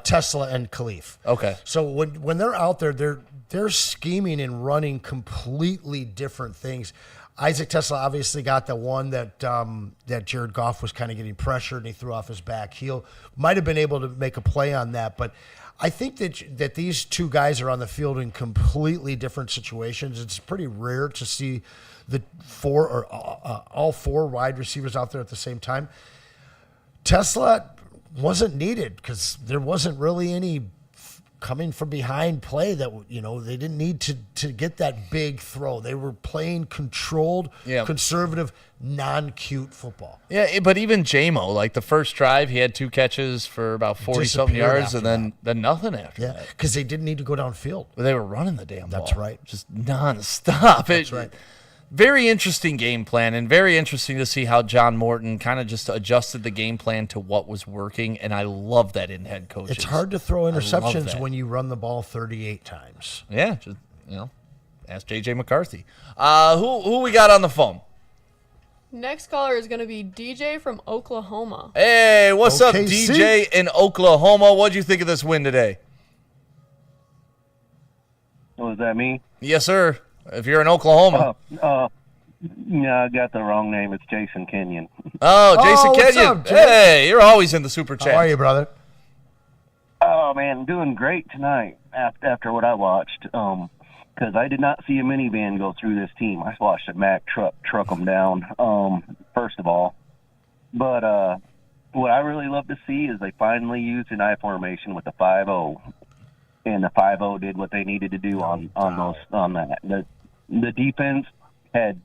Tesla and Khalif. Okay. So when they're out there, they're scheming and running completely different things. Isaac Tesla obviously got the one that Jared Goff was kind of getting pressured and he threw off his back heel. Might have been able to make a play on that, but I think that these 2 guys are on the field in completely different situations. It's pretty rare to see the 4 or all 4 wide receivers out there at the same time. Tesla wasn't needed because there wasn't really any coming from behind play that, they didn't need to get that big throw. They were playing controlled, conservative, non-cute football. Yeah, but even J-Mo, like the first drive, he had 2 catches for about 40-something yards and then nothing after that. Yeah, because they didn't need to go downfield. But they were running the damn ball. That's right. Just nonstop. That's right. Very interesting game plan, and very interesting to see how John Morton kind of just adjusted the game plan to what was working, and I love that in head coaches. It's hard to throw interceptions when you run the ball 38 times. Yeah, just, ask J.J. McCarthy. Who we got on the phone? Next caller is going to be DJ from Oklahoma. Hey, what's up, DJ in Oklahoma? What'd you think of this win today? Oh, is that me? Yes, sir. If you're in Oklahoma. Yeah, I got the wrong name. It's Jason Kenyon. Oh, Jason Kenyon. Up, hey, you're always in the super chat. How are you, brother? Oh, man, doing great tonight after what I watched. Because I did not see a minivan go through this team. I watched a Mack truck them down, first of all. But what I really love to see is they finally used an I formation with the 5-0. And the 5-0 did what they needed to do on that. The defense had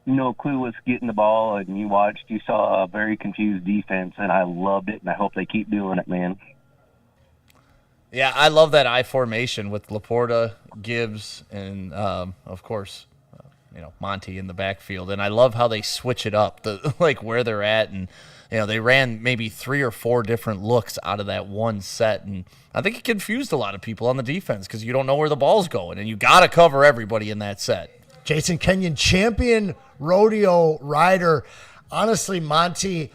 no clue was getting the ball, and you saw a very confused defense, and I loved it, and I hope they keep doing it, man. Yeah, I love that I formation with Laporta, Gibbs, and of course, Monty in the backfield. And I love how they switch it up, where they're at, and they ran maybe 3 or 4 different looks out of that one set, and I think it confused a lot of people on the defense because you don't know where the ball's going, and you got to cover everybody in that set. Jason Kenyon, champion rodeo rider. Honestly, Monty,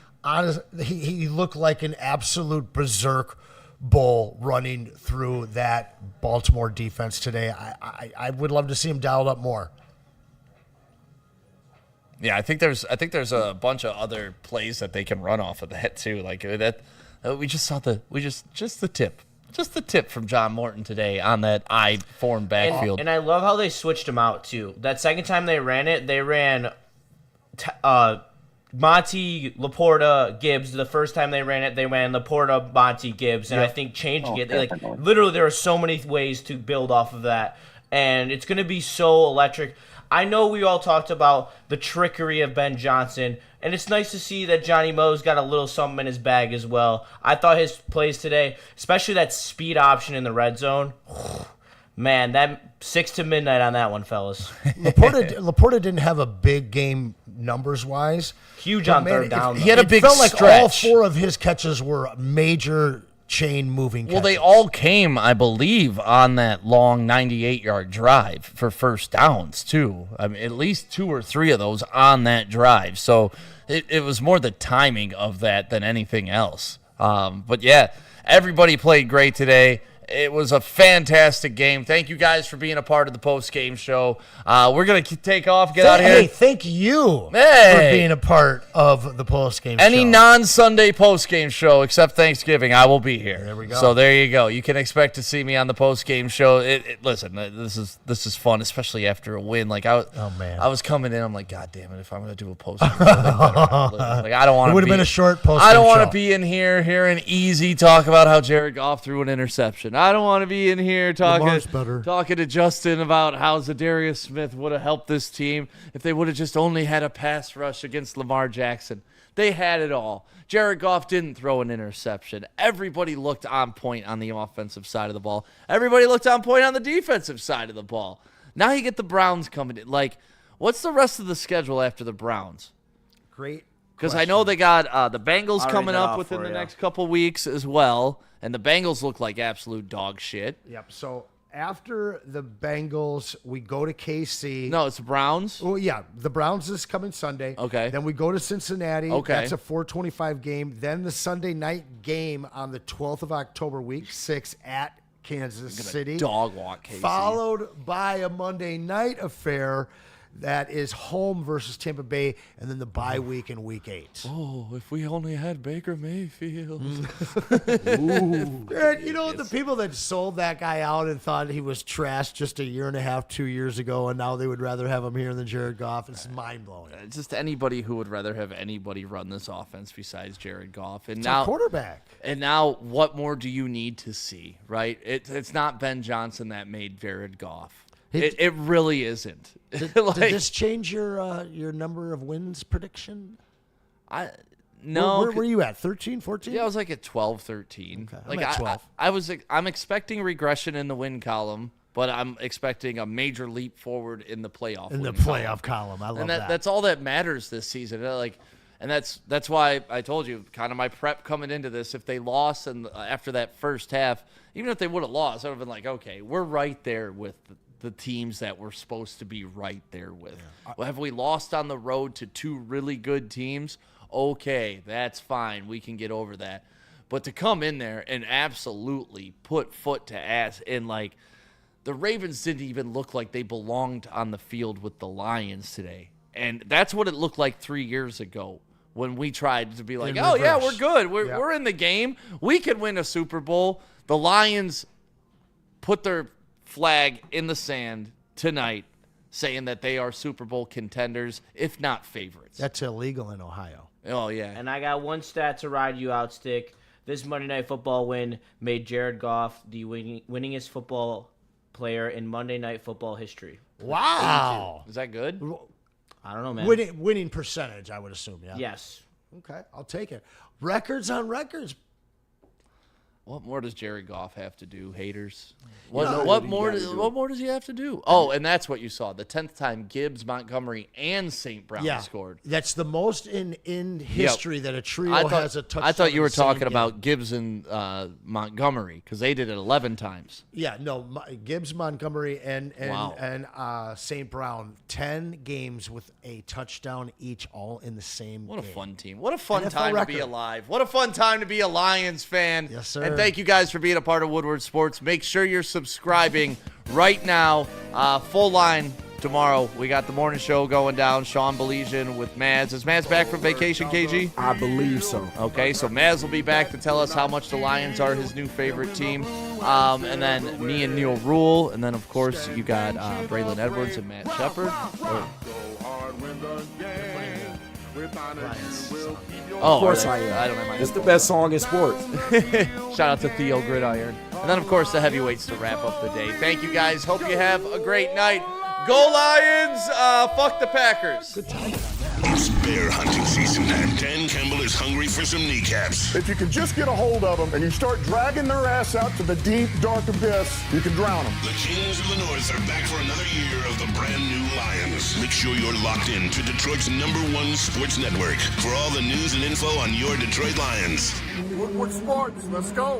he looked like an absolute berserk bull running through that Baltimore defense today. I would love to see him dialed up more. Yeah, I think there's a bunch of other plays that they can run off of that too. Like that, we just saw just the tip from John Morton today on that I formed backfield. And I love how they switched him out too. That second time they ran it, they ran Monty, Laporta, Gibbs. The first time they ran it, they ran Laporta, Monty, Gibbs, and I think changing it, literally there are so many ways to build off of that, and it's going to be so electric. I know we all talked about the trickery of Ben Johnson, and it's nice to see that Johnny Moe's got a little something in his bag as well. I thought his plays today, especially that speed option in the red zone, man, that 6 to midnight on that one, fellas. Laporta didn't have a big game numbers-wise. Huge on third down. He had a big felt like stretch. all 4 of his catches were major chain moving catches. Well, they all came, I believe, on that long 98-yard drive for first downs, too. I mean, at least 2 or 3 of those on that drive. So it was more the timing of that than anything else. But, yeah, everybody played great today. It was a fantastic game. Thank you guys for being a part of the post-game show. We're going to take off, get out of here. Hey, thank you for being a part of the post-game show. Any non-Sunday post-game show except Thanksgiving, I will be here. There we go. So there you go. You can expect to see me on the post-game show. Listen, this is fun, especially after a win. Like I was coming in, I'm like, God damn it, if I'm going to do a post-game show, like I don't want to. It would have been a short post-game show. I don't want to be in here hearing Easy talk about how Jared Goff threw an interception. I don't want to be in here talking to Justin about how Zadarius Smith would have helped this team if they would have just only had a pass rush against Lamar Jackson. They had it all. Jared Goff didn't throw an interception. Everybody looked on point on the offensive side of the ball. Everybody looked on point on the defensive side of the ball. Now you get the Browns coming in. Like, what's the rest of the schedule after the Browns? Great Because I know they got the Bengals I'll coming read that up off within for the you. next couple weeks as well, and the Bengals look like absolute dog shit. Yep. So after the Bengals, we go to KC. No, it's the Browns. Oh yeah, the Browns is coming Sunday. Okay. Then we go to Cincinnati. Okay. That's a 4:25 game. Then the Sunday night game on the 12th of October, Week 6 at Kansas City. Dog walk KC. Followed by a Monday night affair that is home versus Tampa Bay, and then the bye week in Week 8. Oh, if we only had Baker Mayfield. And, you know, the people that sold that guy out and thought he was trash just a year and a half, 2 years ago, and now they would rather have him here than Jared Goff. It's mind-blowing. Just anybody who would rather have anybody run this offense besides Jared Goff. And It's now our quarterback. And now, what more do you need to see, right? It's not Ben Johnson that made Jared Goff. It really isn't. Did Like- this change your number of wins prediction? No. Where were you at? 13, 14? Yeah, I was like at 12, 13. Okay, I'm Like at 12. I'm expecting regression in the win column, but I'm expecting a major leap forward in the playoff. In the win playoff column. I love and that. that's all that matters this season. And that's why I told you kind of my prep coming into this. If they lost and after that first half, even if they would have lost, I would have been like, okay, we're right there with the teams that we're supposed to be right there with. Well, have we lost on the road to two really good teams? Okay, that's fine. We can get over that. But to come in there and absolutely put foot to ass and like the Ravens didn't even look like they belonged on the field with the Lions today. And that's what it looked like 3 years ago when we tried to be like, In oh, yeah, reverse. we're good. Yeah. We're in the game. We can win a Super Bowl. The Lions put their flag in the sand tonight saying that they are Super Bowl contenders, if not favorites. That's illegal in Ohio. Oh, yeah. And I got one stat to ride you out, Stick. This Monday Night Football win made Jared Goff the winningest football player in Monday Night Football history. Wow. 82. Is that good? I don't know, man. Winning percentage, I would assume, yeah? Yes. Okay, I'll take it. Records on records. What more does Jared Goff have to do, haters? You know, What more does he have to do? Oh, and that's what you saw. The 10th time Gibbs, Montgomery, and St. Brown scored. That's the most in history that a trio has a touchdown. I thought you in were the same talking game. about Gibbs and Montgomery because they did it 11 times. Yeah, no, Gibbs, Montgomery, and Wow. St. Brown, 10 games with a touchdown each, all in the same What a game. fun team. What a fun NFL time to be record. alive. What a fun time to be a Lions fan. Yes, sir. And thank you guys for being a part of Woodward Sports. Make sure you're subscribing right now. Full line tomorrow. We got the morning show going down. Sean Baligan with Maz. Is Maz back from vacation, KG? I believe so. Okay, so Maz will be back to tell us how much the Lions are his new favorite team. And then me and Neil Rule. And then, of course, you got Braylon Edwards and Matt Shepard. Of course are I they? am. I don't have my It's the headphones. best song in sports. Shout out to Theo Gridiron. And then, of course, the heavyweights to wrap up the day. Thank you, guys. Hope you have a great night. Go Lions! Fuck the Packers. Good time. It's bear hunting season, and Dan Campbell is hungry for some kneecaps. If you can just get a hold of them and you start dragging their ass out to the deep, dark abyss, you can drown them. The Kings of the North are back for another year of the brand new Lions. Make sure you're locked in to Detroit's #1 sports network for all the news and info on your Detroit Lions. Woodward Sports, let's go.